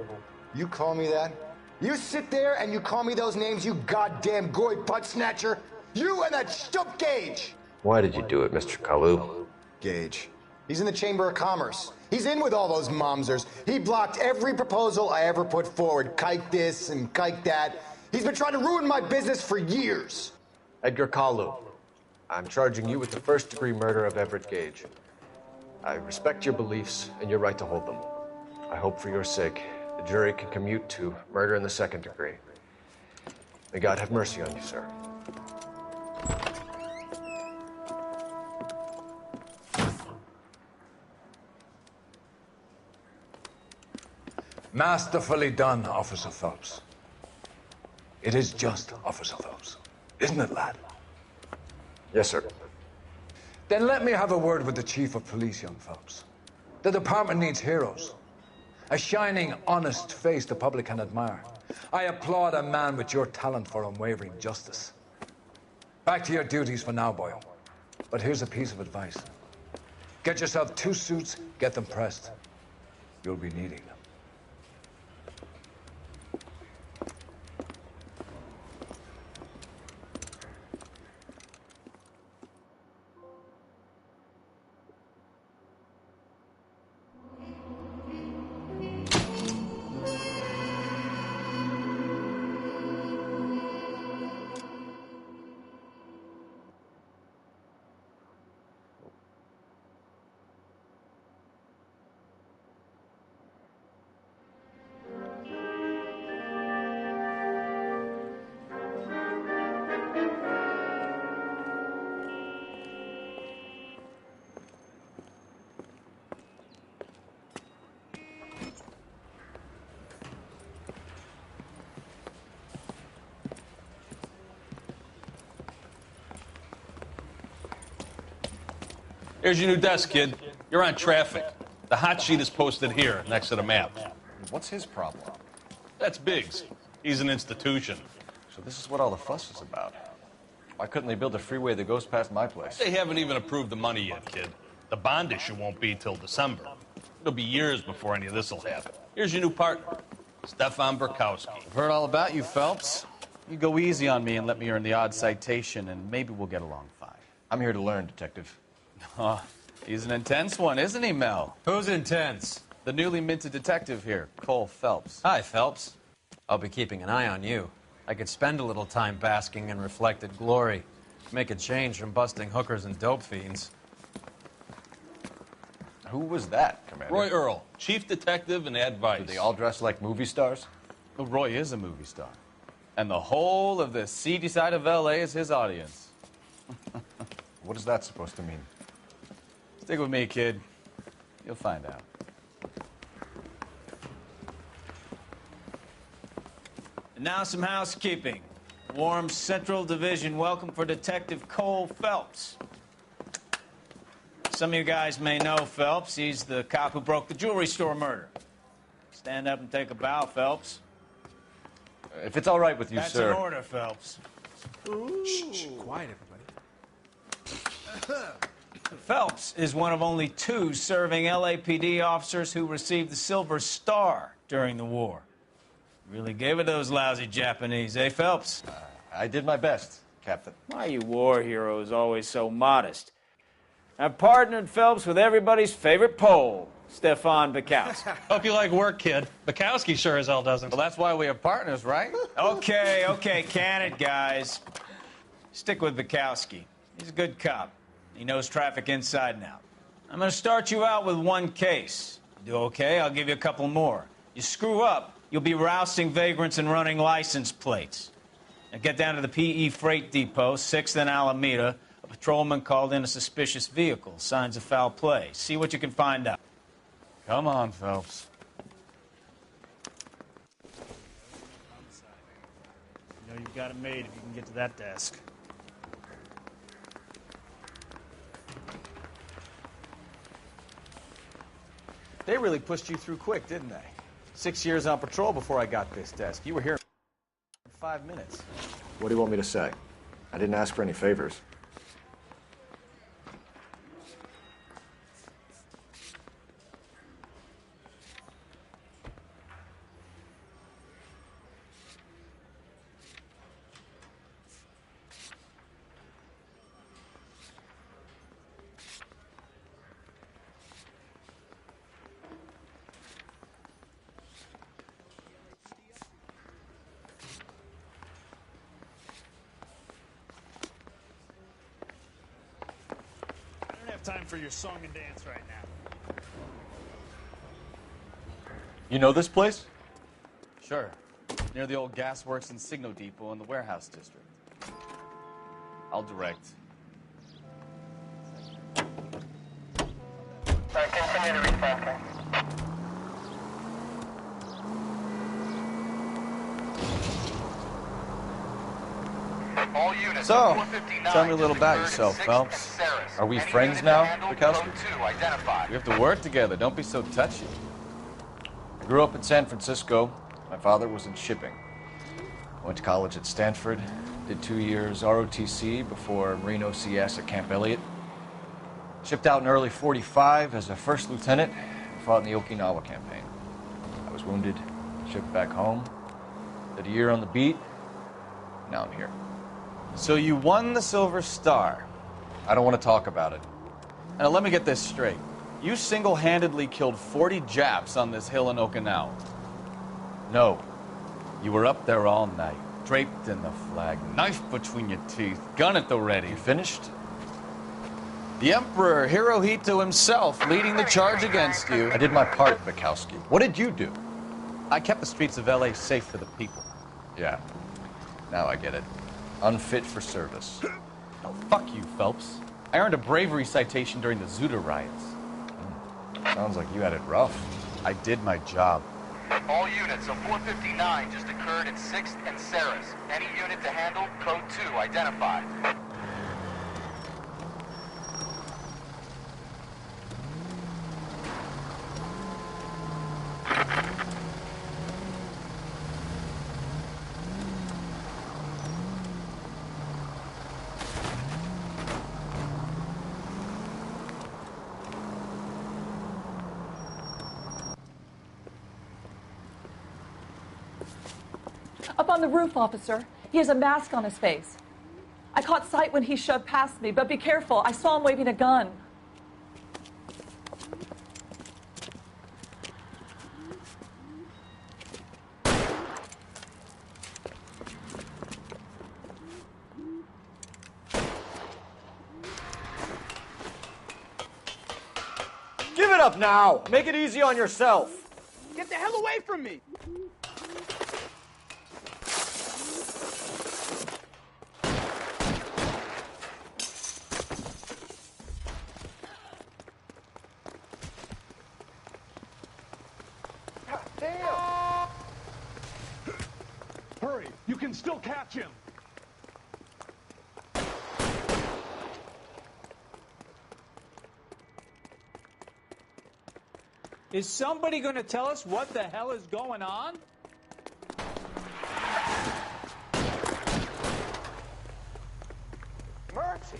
You call me that? You sit there and you call me those names, you goddamn goy butt snatcher? You and that stup Gage! Why did you do it, Mr. Kalu? Gage. He's in the Chamber of Commerce. He's in with all those momsers. He blocked every proposal I ever put forward. Kike this and kike that. He's been trying to ruin my business for years. Edgar Kalu, I'm charging you with the first-degree murder of Everett Gage. I respect your beliefs and your right to hold them. I hope for your sake the jury can commute to murder in the second degree. May God have mercy on you, sir. Masterfully done, Officer Phelps. It is just Officer Phelps. Isn't it, lad? Yes, sir. Then let me have a word with the Chief of Police, young Phelps. The department needs heroes. A shining, honest face the public can admire. I applaud a man with your talent for unwavering justice. Back to your duties for now, boy. But here's a piece of advice. Get yourself 2 suits, get them pressed. You'll be needing them. Here's your new desk, kid. You're on traffic. The hot sheet is posted here, next to the map. What's his problem? That's Biggs. He's an institution. So this is what all the fuss is about. Why couldn't they build a freeway that goes past my place? They haven't even approved the money yet, kid. The bond issue won't be till December. It'll be years before any of this will happen. Here's your new partner. Stefan Burkowski. I've heard all about you, Phelps. You go easy on me and let me earn the odd citation, and maybe we'll get along fine. I'm here to learn, Detective. Oh, he's an intense one, isn't he, Mel? Who's intense? The newly minted detective here, Cole Phelps. Hi, Phelps. I'll be keeping an eye on you. I could spend a little time basking in reflected glory. Make a change from busting hookers and dope fiends. Who was that, Commander? Roy Earl, chief detective and advice. Do they all dress like movie stars? Well, Roy is a movie star. And the whole of the seedy side of L.A. is his audience. What is that supposed to mean? Stick with me, kid. You'll find out. And now some housekeeping. Warm Central Division welcome for Detective Cole Phelps. Some of you guys may know Phelps. He's the cop who broke the jewelry store murder. Stand up and take a bow, Phelps. If it's all right with you, That's sir. That's an order, Phelps. Shh, quiet, everybody. Phelps is one of only 2 serving LAPD officers who received the Silver Star during the war. Really gave it those lousy Japanese, eh, Phelps? I did my best, Captain. Why you war heroes always so modest? I've partnered Phelps with everybody's favorite Pole, Stefan Bukowski. Hope you like work, kid. Bukowski sure as hell doesn't. Well, that's why we have partners, right? Okay, can it, guys. Stick with Bukowski. He's a good cop. He knows traffic inside and out. I'm going to start you out with 1 case. You do okay, I'll give you a couple more. You screw up, you'll be rousting vagrants and running license plates. Now get down to the PE Freight Depot, 6th and Alameda. A patrolman called in a suspicious vehicle. Signs of foul play. See what you can find out. Come on, Phelps. You know you've got it made if you can get to that desk. They really pushed you through quick, didn't they? 6 years on patrol before I got this desk. You were here in 5 minutes. What do you want me to say? I didn't ask for any favors. Time for your song and dance right now. You know this place? Sure. Near the old gasworks and Signo Depot in the warehouse district. I'll direct. Continue to recycling. All units So, tell me a little about yourself, Phelps. Are we friends now, Bukowski? We have to work together. Don't be so touchy. I grew up in San Francisco. My father was in shipping. I went to college at Stanford, did 2 years ROTC before Marine OCS at Camp Elliott. Shipped out in early '45 as a first lieutenant and fought in the Okinawa campaign. I was wounded, shipped back home, did a year on the beat. Now I'm here. So you won the Silver Star. I don't want to talk about it. Now let me get this straight. You single-handedly killed 40 Japs on this hill in Okinawa. No. You were up there all night, draped in the flag, knife between your teeth, gun at the ready. You finished? The Emperor Hirohito himself leading the charge against you. I did my part, Bukowski. What did you do? I kept the streets of L.A. safe for the people. Yeah. Now I get it. Unfit for service. Oh, fuck you, Phelps. I earned a bravery citation during the Zuda riots. Sounds like you had it rough. I did my job. All units, a 459 just occurred in 6th and Saris. Any unit to handle, code 2 identified. Up on the roof, officer. He has a mask on his face. I caught sight when he shoved past me, but be careful. I saw him waving a gun. Give it up now! Make it easy on yourself! Get the hell away from me! Damn! Hurry! You can still catch him! Is somebody going to tell us what the hell is going on? Mercy!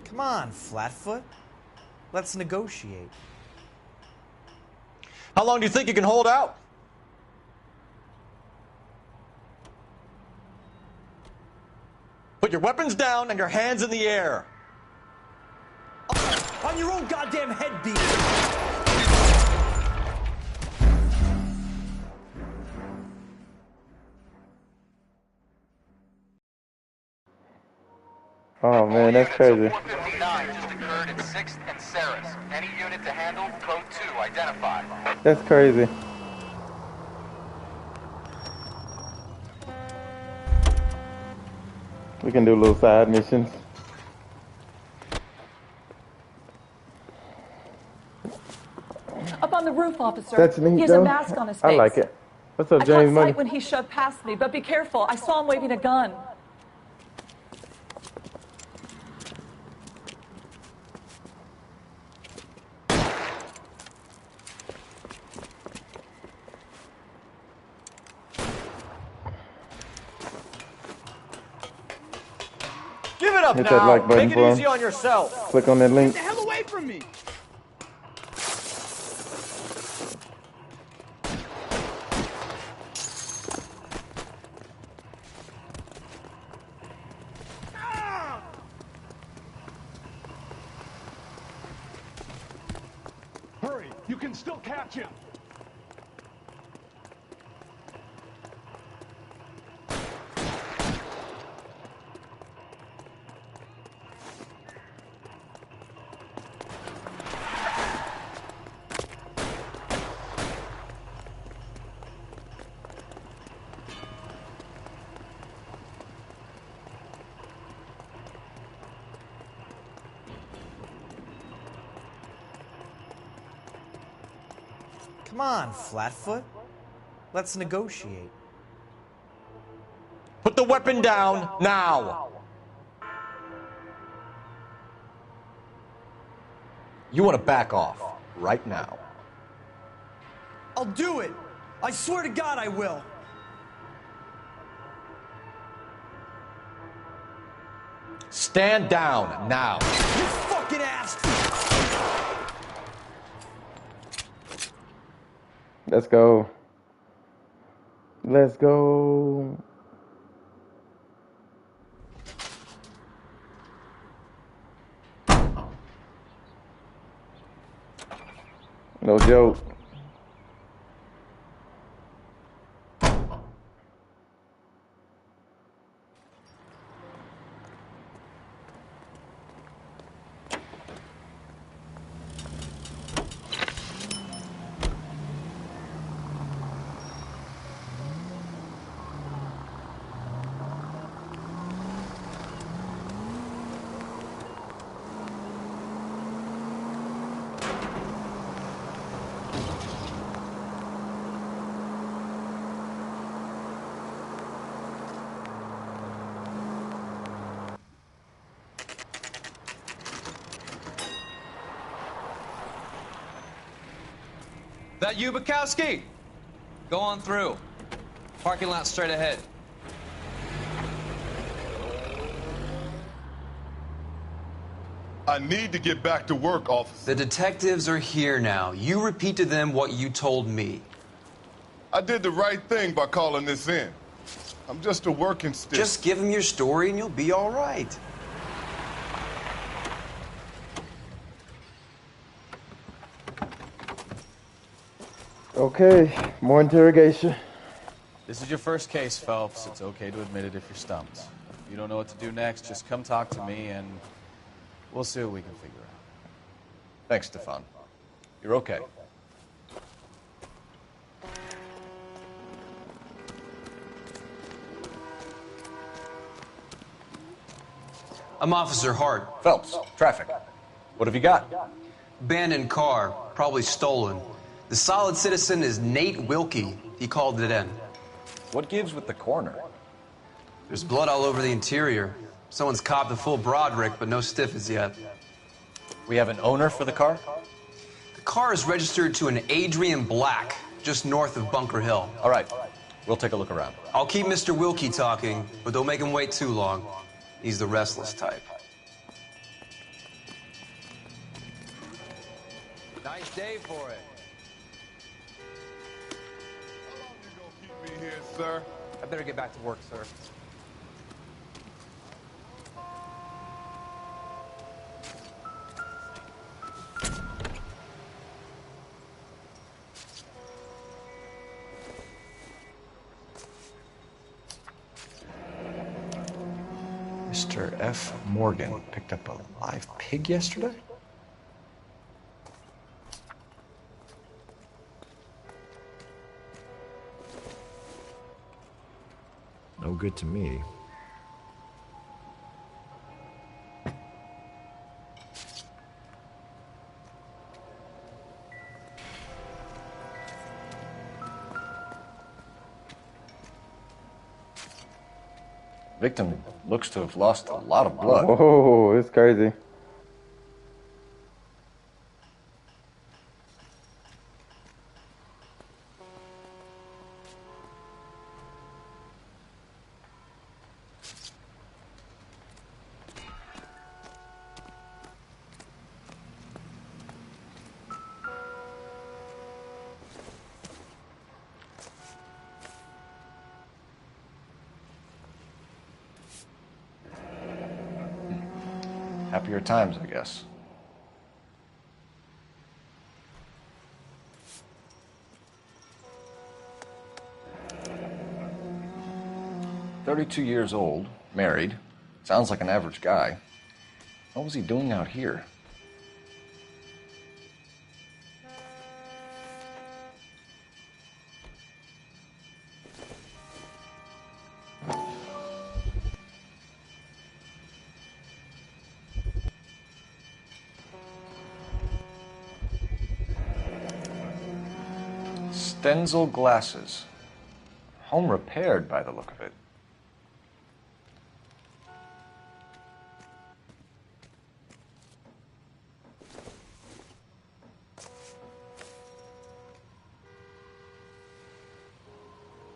Come on, Flatfoot. Let's negotiate. How long do you think you can hold out? Put your weapons down and your hands in the air. On your own goddamn head, beat. Oh man, that's crazy. 459 just occurred at 6th and Saris. Any unit to handle, code 2, identify. That's crazy. We can do little side missions. Up on the roof, officer. That's neat, He has though. a mask on his face. I like it. What's up, I James caught Money? sight when he shoved past me, but be careful. I saw him waving a gun. Give it up Hit now! that like button Make for it him. easy on yourself! Click on that link. Get the hell away from me! Hurry! You can still catch him! Come on, Flatfoot. Let's negotiate. Put the weapon down now! You want to back off right now. I'll do it. I swear to God I will. Stand down now. You fucking ass! Let's go. Let's go. No joke. That you, Bukowski? Go on through. Parking lot straight ahead. I need to get back to work, officer. The detectives are here now. You repeat to them what you told me. I did the right thing by calling this in. I'm just a working stick. Just give them your story and you'll be all right. Okay, more interrogation. This is your first case, Phelps. It's okay to admit it if you're stumped. If you don't know what to do next, just come talk to me and we'll see what we can figure out. Thanks, Stefan. You're okay. I'm Officer Hart. Phelps, traffic. What have you got? Abandoned car, probably stolen. The solid citizen is Nate Wilkie. He called it in. What gives with the coroner? There's blood all over the interior. Someone's copped the full Broderick, but no stiff as yet. We have an owner for the car? The car is registered to an Adrian Black, just north of Bunker Hill. All right, we'll take a look around. I'll keep Mr. Wilkie talking, but don't make him wait too long. He's the restless type. Nice day for it. Keep me here, sir. I better get back to work, sir. Mr. F. Morgan picked up a live pig yesterday? No good to me. Victim looks to have lost a lot of blood. Oh, it's crazy. Happier times, I guess. "32 years old, married, sounds like an average guy. What was he doing out here?" Stenzel glasses. Home repaired by the look of it.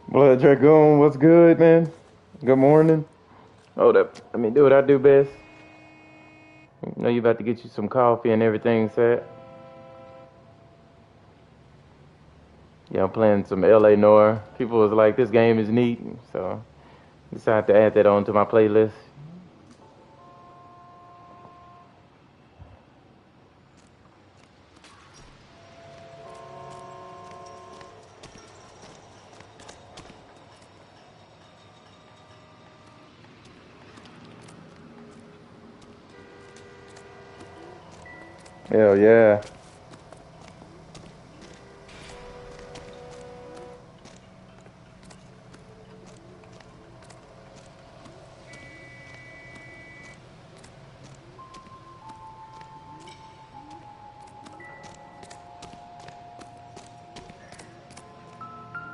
Blood Dragoon, what's good, man? Good morning. Hold up. Let me do what I do best. I know you about to get you some coffee and everything set. Yeah, I'm playing some LA Noire. People was like, this game is neat, so I decided to add that onto my playlist. Hell yeah.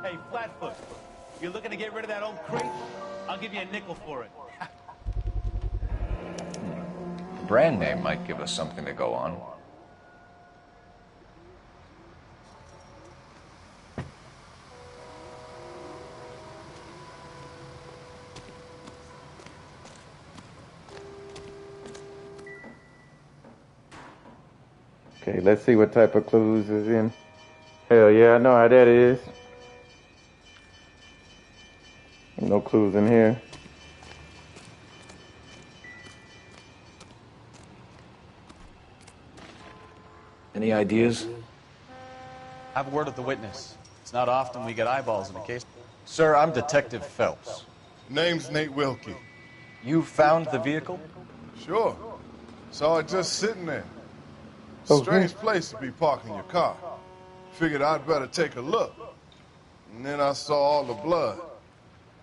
Hey, Flatfoot, you're looking to get rid of that old crate? I'll give you a nickel for it. The brand name might give us something to go on. Okay, let's see what type of clues is in. Hell yeah, I know how that is. No clues in here. Any ideas? Have a word with the witness. It's not often we get eyeballs in a case. Sir, I'm Detective Phelps. Name's Nate Wilkie. You found the vehicle? Sure. Saw it just sitting there. Okay. Strange place to be parking your car. Figured I'd better take a look. And then I saw all the blood.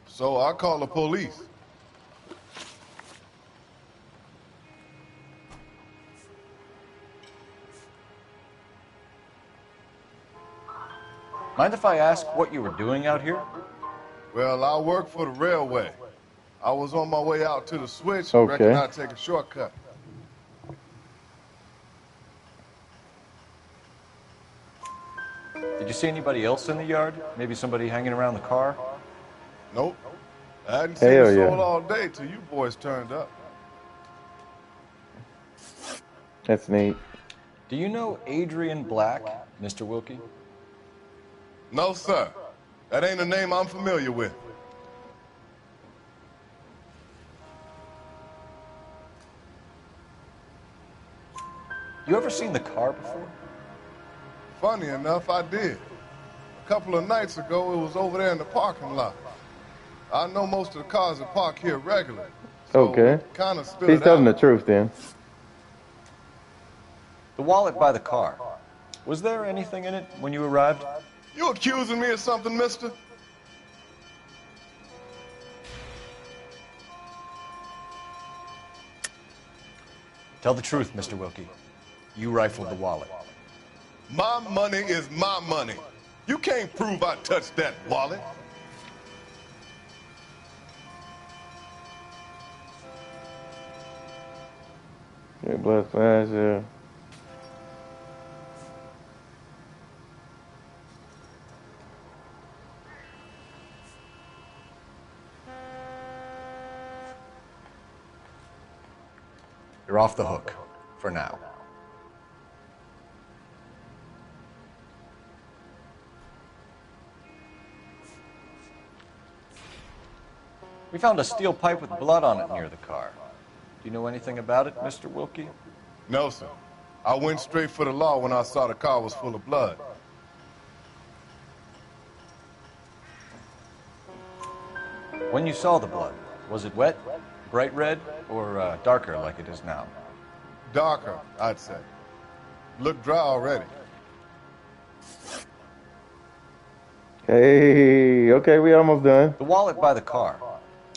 So I called the police. Mind if I ask what you were doing out here? Well, I work for the railway. I was on my way out to the switch. Okay. Reckon I'd take a shortcut. Did you see anybody else in the yard? Maybe somebody hanging around the car? Nope. I hadn't seen Hell a soul yeah. all day till you boys turned up. That's neat. Do you know Adrian Black, Mr. Wilkie? No, sir. That ain't a name I'm familiar with. You ever seen the car before? Funny enough, I did. A couple of nights ago, it was over there in the parking lot. I know most of the cars that park here regularly. So Okay. kind of stood He's telling out. the truth then. The wallet by the car. Was there anything in it when you arrived? You accusing me of something, mister? Tell the truth, Mr. Wilkie. You rifled the wallet. My money is my money. You can't prove I touched that wallet. Yeah, blood splash, yeah. You're off the hook. For now. We found a steel pipe with blood on it near the car. Do you know anything about it, Mr. Wilkie? No, sir. I went straight for the law when I saw the car was full of blood. When you saw the blood, was it wet, bright red, or darker like it is now? Darker, I'd say. Look dry already. Hey, okay, we almost done. The wallet by the car.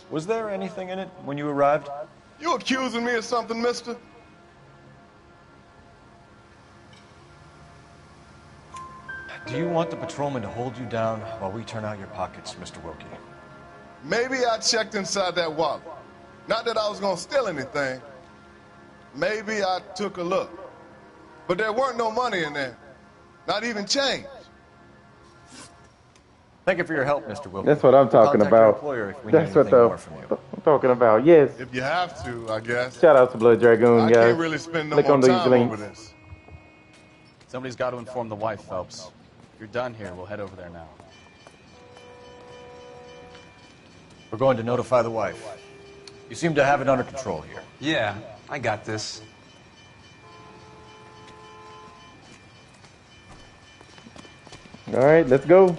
Was there anything in it when you arrived? You accusing me of something, mister? Do you want the patrolman to hold you down while we turn out your pockets, Mr. Wilkie? Maybe I checked inside that wallet. Not that I was gonna steal anything. Maybe I took a look. But there weren't no money in there. Not even change. Thank you for your help, Mr. Wilkie. That's what I'm talking Contact your about. employer if we That's need what anything more from you. I'm talking about. Yes. If you have to, I guess. Shout out to Blood Dragoon, I guys. can't really spend no Click more on these time links. over this. Somebody's got to inform the wife, Phelps. If you're done here, we'll head over there now. We're going to notify the wife. You seem to have it under control here. Yeah, I got this. All right, let's go.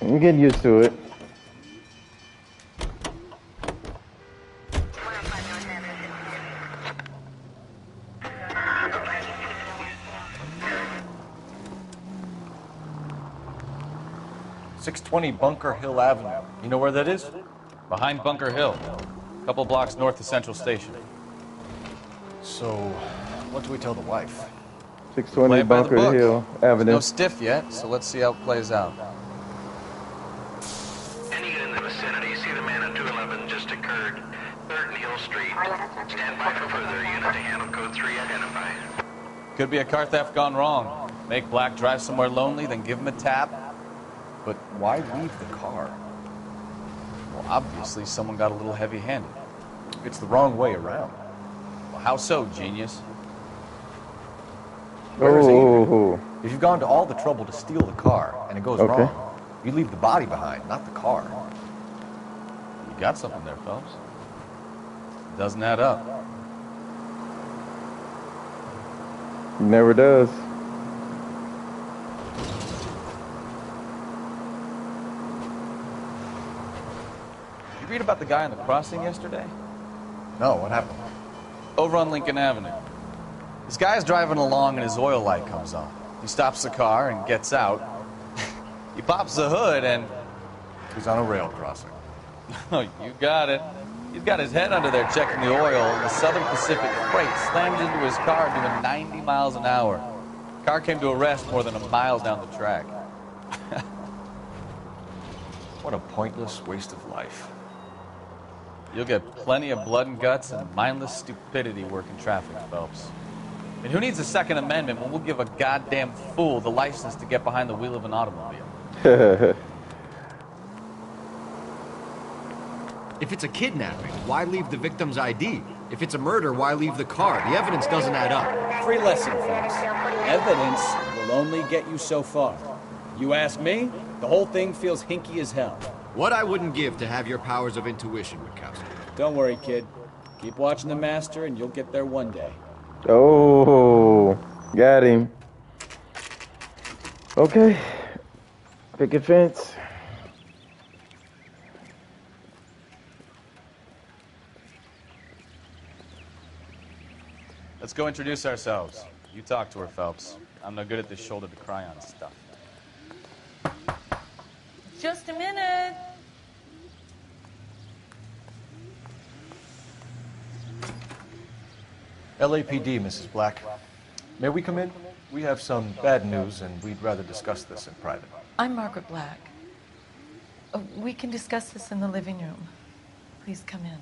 I'm getting used to it. .620 Bunker Hill Avenue. You know where that is? Behind Bunker Hill, a couple blocks north of Central Station. So, what do we tell the wife? 620 Play it by the Bunker book. Hill Avenue. No stiff yet, so let's see how it plays out. Any unit in the vicinity, see the man at 211 just occurred. 3rd Neal Street. Stand by for further unit to handle code 3 identify. Could be a car theft gone wrong. Make Black drive somewhere lonely, then give him a tap. But why leave the car? Well, obviously someone got a little heavy-handed. It's the wrong way around. Well, how so, genius? Where's Adrian? Oh, If you've gone to all the trouble to steal the car and it goes Okay. wrong, you leave the body behind, not the car. You got something there, Phelps. Doesn't add up. never does. You read about the guy on the crossing yesterday? No, what happened? Over on Lincoln Avenue. This guy's driving along and his oil light comes on. He stops the car and gets out. He pops the hood and... He's on a rail crossing. Oh, you got it. He's got his head under there checking the oil, and the Southern Pacific Freight slams into his car doing 90 miles an hour. Car came to a rest more than a mile down the track. What a pointless waste of life. You'll get plenty of blood and guts and mindless stupidity working traffic, Phelps. And who needs a Second Amendment when we'll give a goddamn fool the license to get behind the wheel of an automobile? If it's a kidnapping, why leave the victim's ID? If it's a murder, why leave the car? The evidence doesn't add up. Free lesson, folks. Evidence will only get you so far. You ask me, the whole thing feels hinky as hell. What I wouldn't give to have your powers of intuition, Kqodgaming. Don't worry, kid. Keep watching the master and you'll get there one day. Oh, got him. Okay. Picket fence. Let's go introduce ourselves. You talk to her, Phelps. I'm no good at this shoulder to cry on stuff. Just a minute. LAPD, Mrs. Black. May we come in? We have some bad news, and we'd rather discuss this in private. I'm Margaret Black. We can discuss this in the living room. Please come in.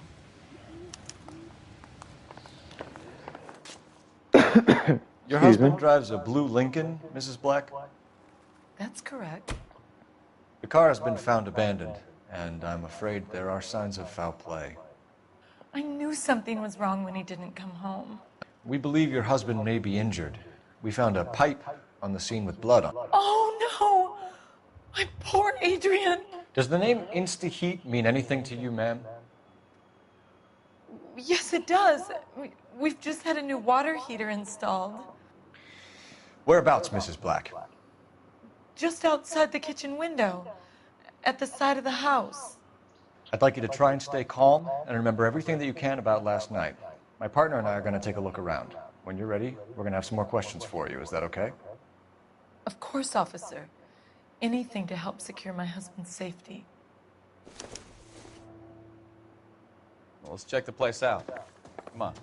Your husband drives a blue Lincoln, Mrs. Black? That's correct. The car has been found abandoned, and I'm afraid there are signs of foul play. I knew something was wrong when he didn't come home. We believe your husband may be injured. We found a pipe on the scene with blood on it. Oh, no! My poor Adrian! Does the name Insta-Heat mean anything to you, ma'am? Yes, it does. We've just had a new water heater installed. Whereabouts, Mrs. Black? Just outside the kitchen window, at the side of the house. I'd like you to try and stay calm and remember everything that you can about last night. My partner and I are going to take a look around. When you're ready, we're going to have some more questions for you. Is that okay? Of course, officer. Anything to help secure my husband's safety. Well, let's check the place out. Come on.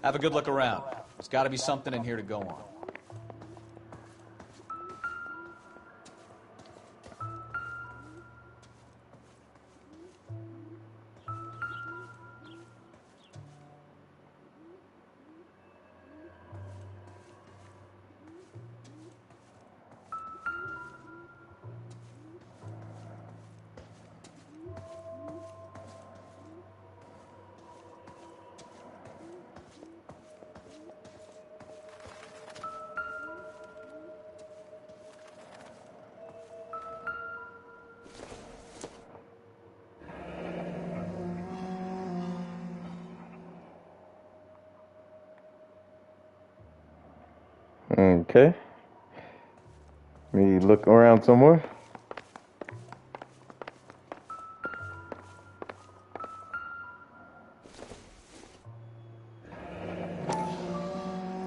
Have a good look around. There's got to be something in here to go on. Okay. Let me look around some more.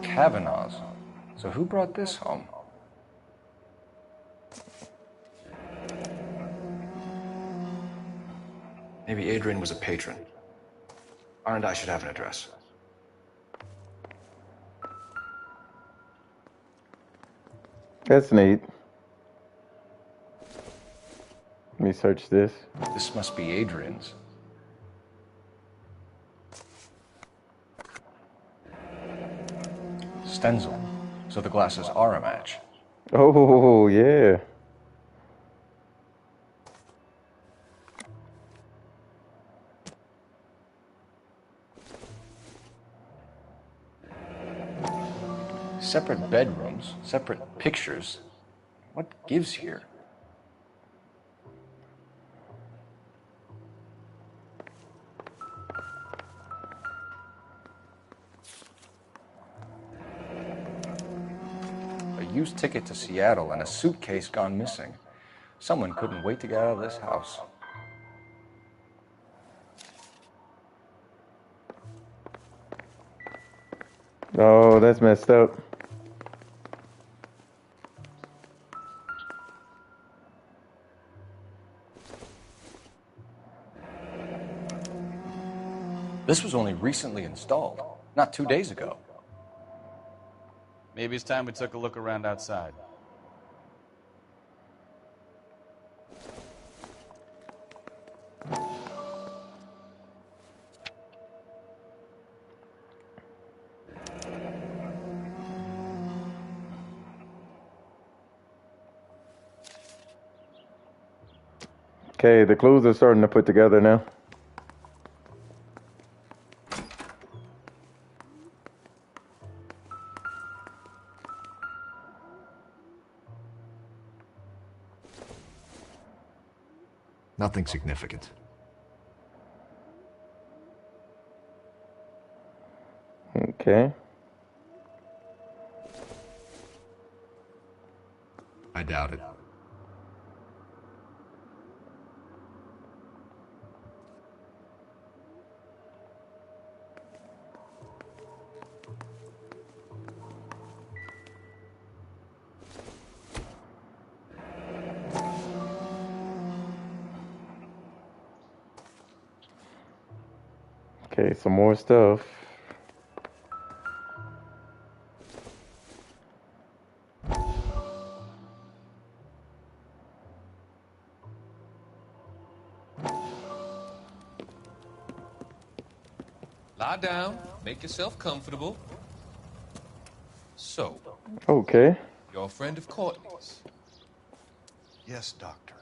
Kavanaugh's. So who brought this home? Maybe Adrian was a patron. R&I should have an address. That's neat. Let me search this. This must be Adrian's. Stenzel. So the glasses are a match. Oh, yeah. Separate bedrooms, separate pictures. What gives here? A used ticket to Seattle and a suitcase gone missing. Someone couldn't wait to get out of this house. Oh, that's messed up. This was only recently installed, not 2 days ago. Maybe it's time we took a look around outside. Okay, the clues are starting to put together now. Nothing significant. Okay. I doubt it. Okay, some more stuff. Lie down, make yourself comfortable. So, Okay. you're a friend of Courtney's. Yes, Doctor.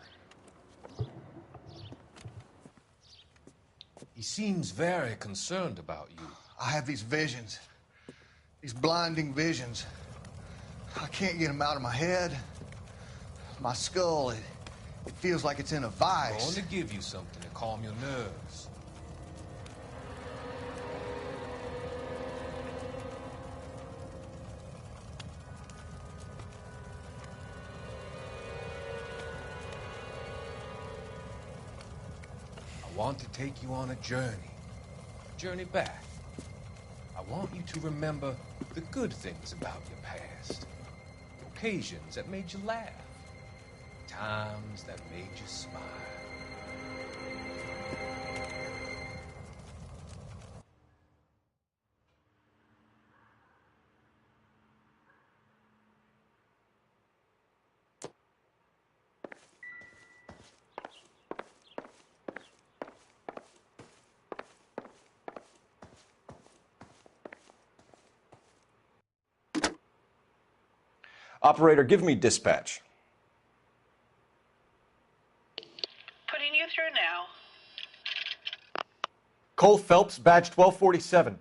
He seems very concerned about you. I have these visions. These blinding visions. I can't get them out of my head. My skull, it feels like it's in a I'm vice. going to give you something to calm your nerves. I want to take you on a journey back. I want you to remember the good things about your past, occasions that made you laugh, times that made you smile. Operator, give me dispatch. Putting you through now. Cole Phelps, badge 1247.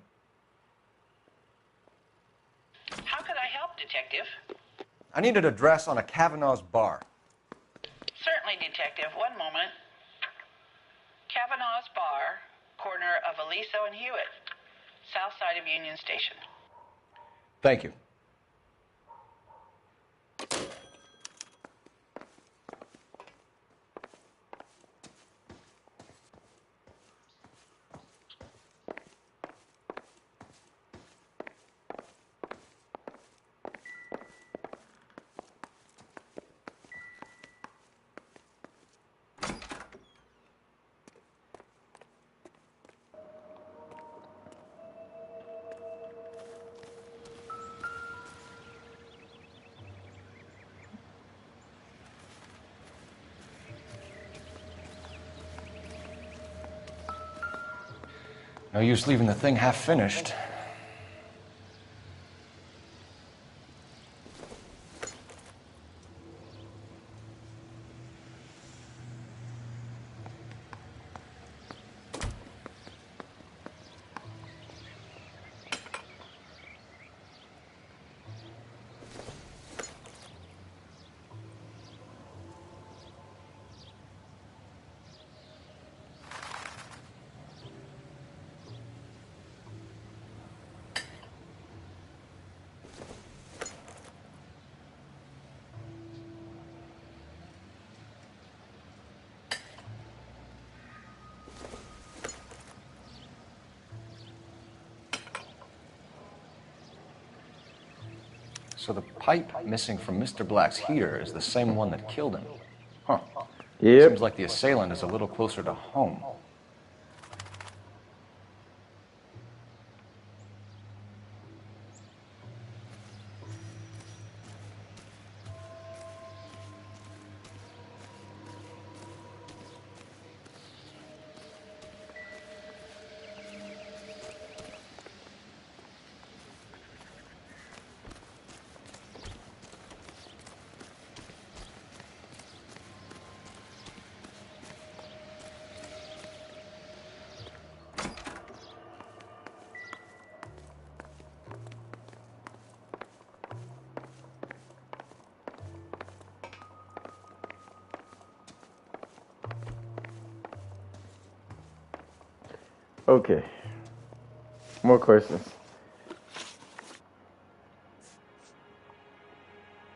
How could I help, Detective? I need an address on a Kavanaugh's bar. Certainly, Detective. One moment. Kavanaugh's Bar, corner of Aliso and Hewitt, south side of Union Station. Thank you. No use leaving the thing half finished. So the pipe missing from Mr. Black's heater is the same one that killed him. Huh. Yep. Seems like the assailant is a little closer to home. Okay. More questions.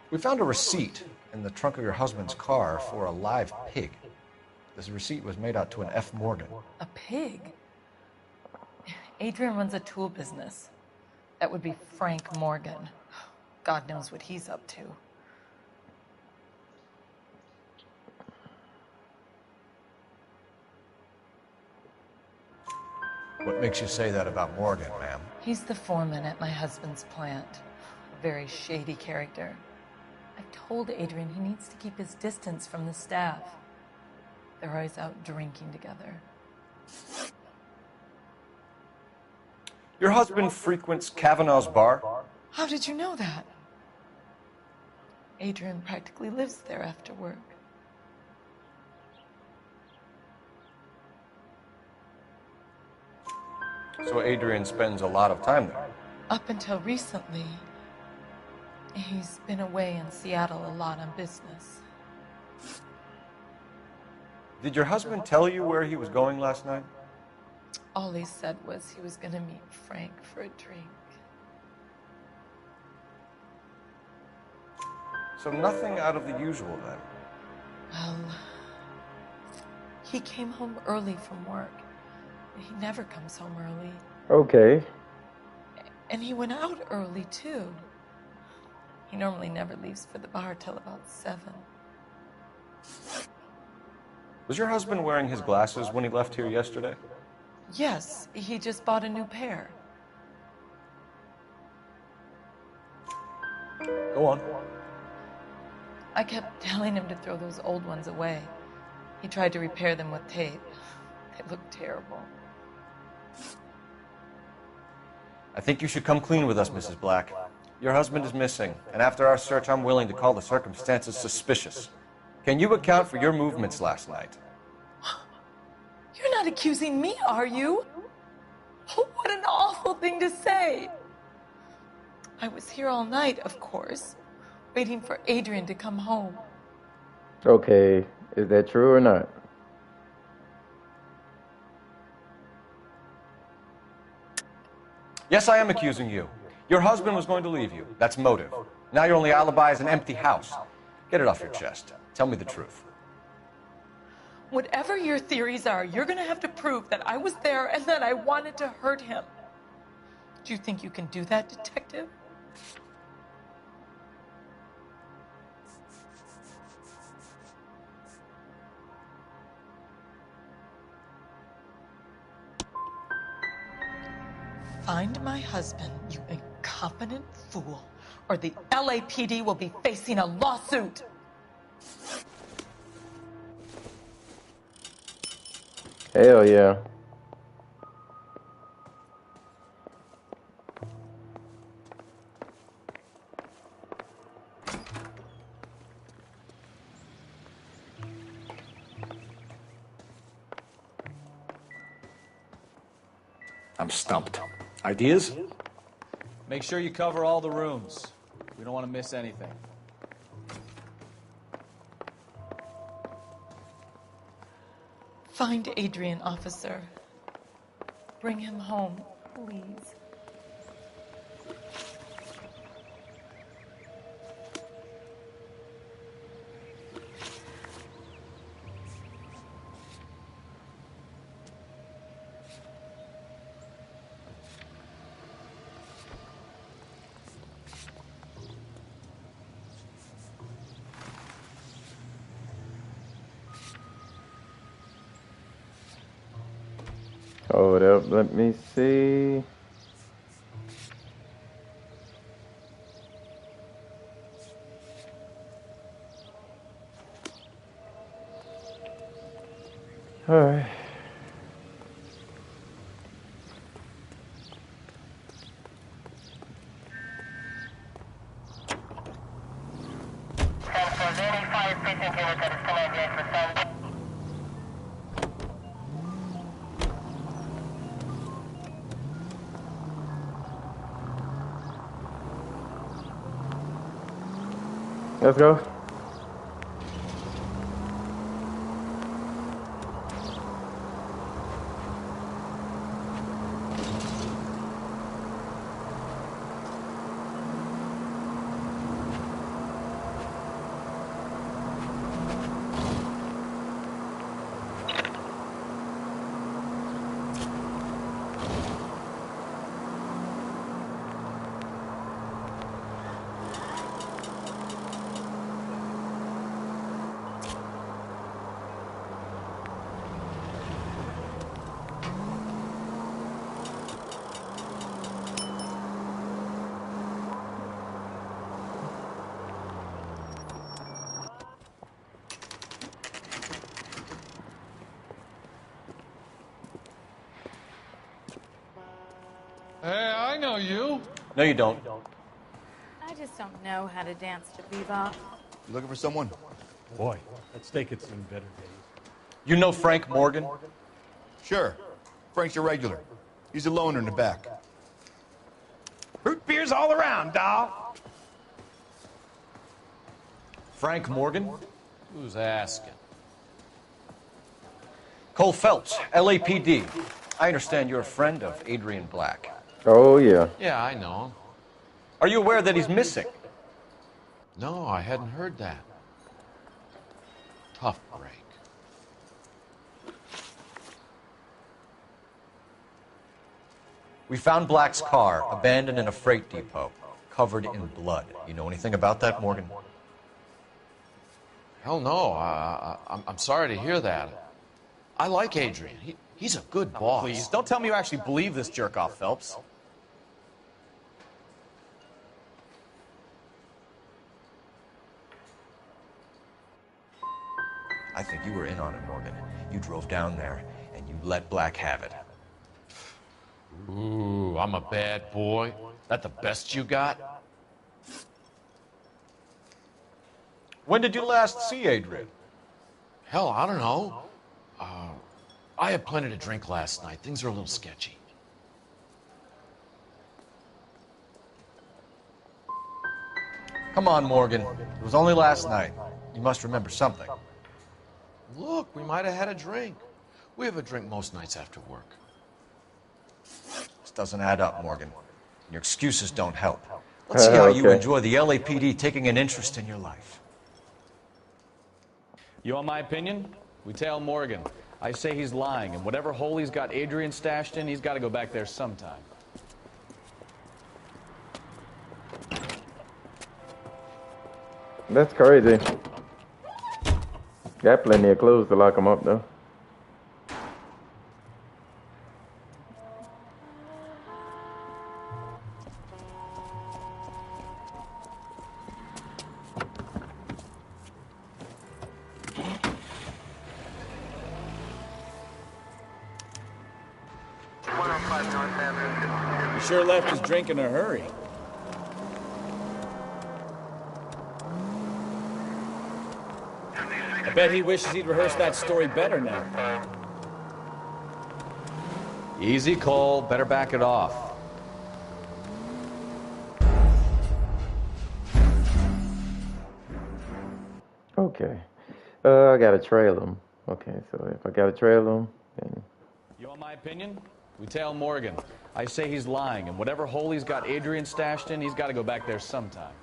We found a receipt in the trunk of your husband's car for a live pig. This receipt was made out to an F. Morgan. A pig? Adrian runs a tool business. That would be Frank Morgan. God knows what he's up to. What makes you say that about Morgan, ma'am? He's the foreman at my husband's plant. A very shady character. I've told Adrian he needs to keep his distance from the staff. They're always out drinking together. Your husband frequents Kavanaugh's bar? How did you know that? Adrian practically lives there after work. So Adrian spends a lot of time there? Up until recently, he's been away in Seattle a lot on business. Did your husband tell you where he was going last night? All he said was he was going to meet Frank for a drink. So nothing out of the usual then? Well, he came home early from work. He never comes home early. Okay. And he went out early, too. He normally never leaves for the bar till about 7. Was your husband wearing his glasses when he left here yesterday? Yes, he just bought a new pair. Go on. I kept telling him to throw those old ones away. He tried to repair them with tape. They look terrible. I think you should come clean with us, Mrs. Black. Your husband is missing, and after our search, I'm willing to call the circumstances suspicious. Can you account for your movements last night? You're not accusing me, are you? Oh, what an awful thing to say. I was here all night, of course, waiting for Adrian to come home. Okay. Is that true or not? Yes, I am accusing you. Your husband was going to leave you. That's motive. Now your only alibi is an empty house. Get it off your chest. Tell me the truth. Whatever your theories are, you're going to have to prove that I was there and that I wanted to hurt him. Do you think you can do that, detective? Find my husband, you incompetent fool, or the LAPD will be facing a lawsuit. Hell yeah. I'm stumped. Ideas? Make sure you cover all the rooms. We don't want to miss anything. Find Adrian, officer. Bring him home, please. Hold up, let me see. All right. Let's go. Hey, I know you. No, you don't. I just don't know how to dance to bebop. You looking for someone? Boy, that steak had seen better days. You know Frank Morgan? Sure. Frank's your regular. He's a loner in the back. Root beers all around, doll. Frank Morgan? Who's asking? Cole Phelps, LAPD. I understand you're a friend of Adrian Black. Oh, yeah. Yeah, I know him. Are you aware that he's missing? No, I hadn't heard that. Tough break. We found Black's car abandoned in a freight depot, covered in blood. You know anything about that, Morgan? Hell no. I'm sorry to hear that. I like Adrian. He's a good boss. Please, don't tell me you actually believe this jerk-off, Phelps. I think you were in on it, Morgan. You drove down there, and you let Black have it. Ooh, I'm a bad boy. That the best you got? When did you last see Adrian? Hell, I don't know. I had plenty to drink last night. Things are a little sketchy. Come on, Morgan. It was only last night. You must remember something. Look, we might have had a drink. We have a drink most nights after work. This doesn't add up, Morgan. Your excuses don't help. Let's see how you Okay. enjoy the LAPD taking an interest in your life. You want my opinion? We tell Morgan. I say he's lying, and whatever hole he's got Adrian stashed in, he's got to go back there sometime. That's crazy. Got plenty of clues to lock him up, though. He sure left his drink in a hurry. I bet he wishes he'd rehearsed that story better now. Easy, Cole. Better back it off. Okay. I gotta trail him. Okay, so if I gotta trail him, then... You want my opinion? We tell Morgan. I say he's lying, and whatever hole he's got Adrian stashed in, he's got to go back there sometime.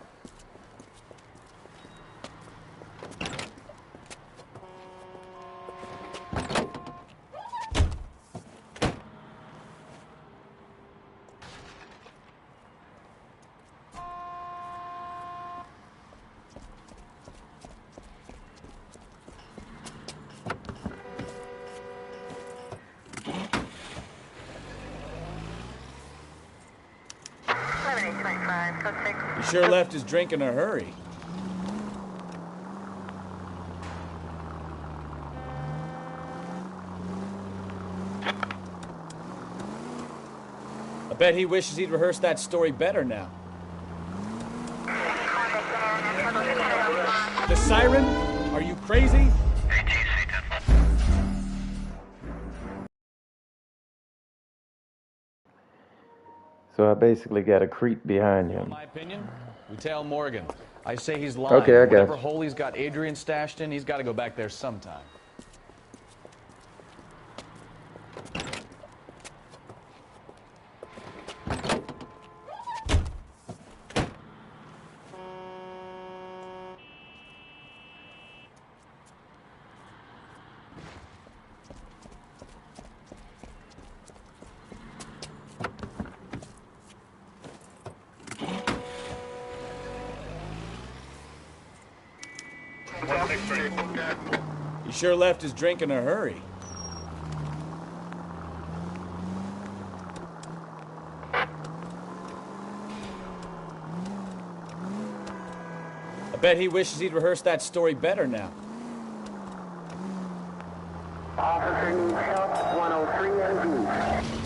He sure left his drink in a hurry. I bet he wishes he'd rehearsed that story better now. The siren? Are you crazy? So I basically got a creep behind him. In my opinion, we tail Morgan. I say he's lying. Okay, I got Whatever you. hole he's got Adrian stashed in, he's got to go back there sometime. He sure left his drink in a hurry. I bet he wishes he'd rehearsed that story better now. Officer needs help, 103 MG.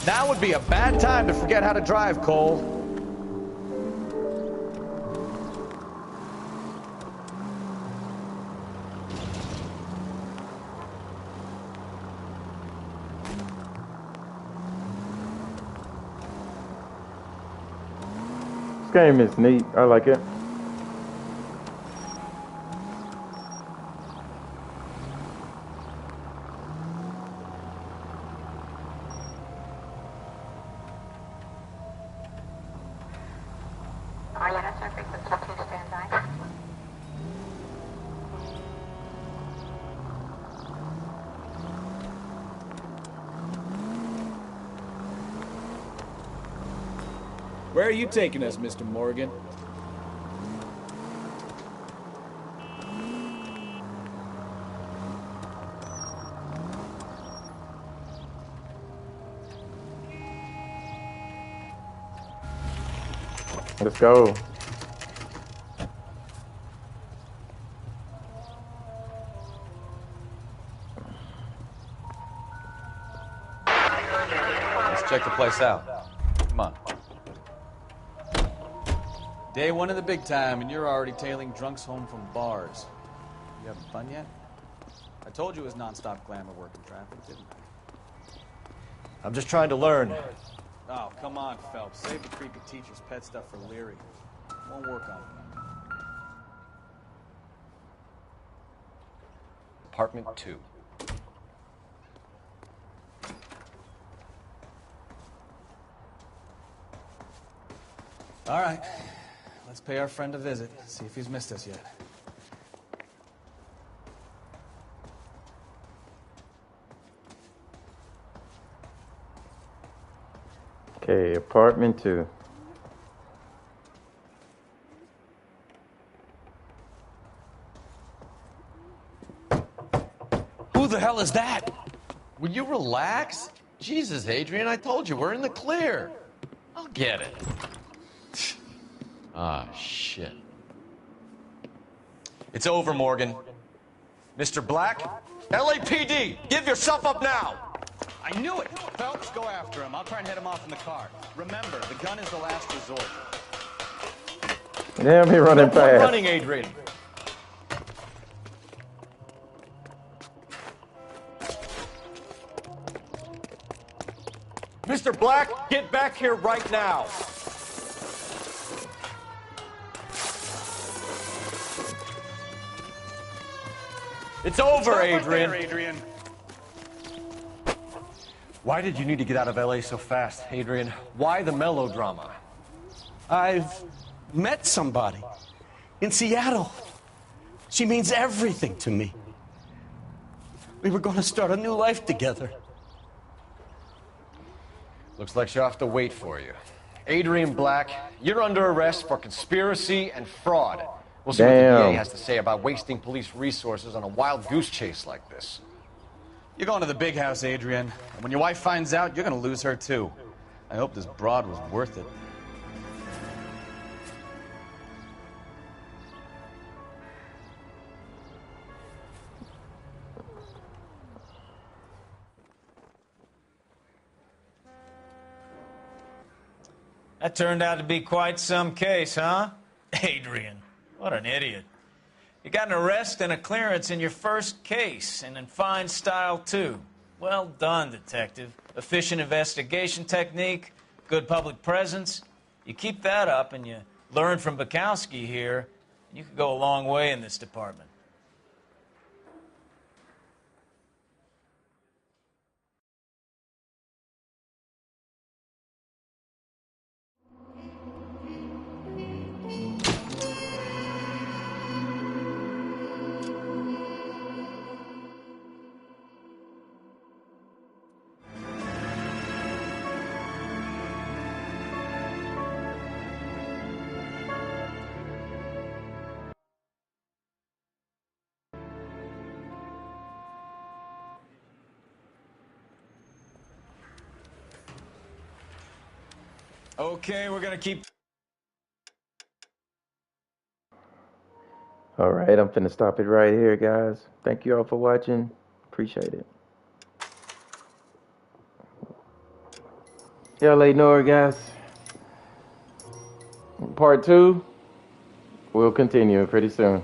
Now would be a bad time to forget how to drive, Cole. This game is neat. I like it. Where are you taking us, Mr. Morgan? Let's go. Let's check the place out. Come on. Day one of the big time, and you're already tailing drunks home from bars. You having fun yet? I told you it was non-stop glamour work in traffic, didn't I? I'm just trying to learn. Oh, come on, Phelps. Save the creepy teacher's pet stuff for Leary. Won't work on it. Apartment 2. All right. Let's pay our friend a visit, see if he's missed us yet. Okay, apartment 2. Who the hell is that? Will you relax? Jesus, Adrian, I told you, we're in the clear. I'll get it. Ah, shit. It's over, Morgan. Mr. Black? LAPD, give yourself up now! I knew it! Phelps, go after him. I'll try and head him off in the car. Remember, the gun is the last resort. Damn, he running No point fast. running, Adrian. Mr. Black, get back here right now. It's over, Adrian. Why did you need to get out of LA so fast, Adrian? Why the melodrama? I've met somebody in Seattle. She means everything to me. We were going to start a new life together. Looks like she'll have to wait for you. Adrian Black, you're under arrest for conspiracy and fraud. We'll see what the DA has to say about wasting police resources on a wild goose chase like this. You're going to the big house, Adrian. And when your wife finds out, you're going to lose her too. I hope this broad was worth it. That turned out to be quite some case, huh? Adrian, what an idiot. You got an arrest and a clearance in your first case, and in fine style, too. Well done, detective. Efficient investigation technique, good public presence. You keep that up and you learn from Bukowski here, and you could go a long way in this department. Okay, we're gonna keep... Alright, I'm finna stop it right here, guys. Thank you all for watching. Appreciate it. LA Noire, guys. Part 2 will continue pretty soon.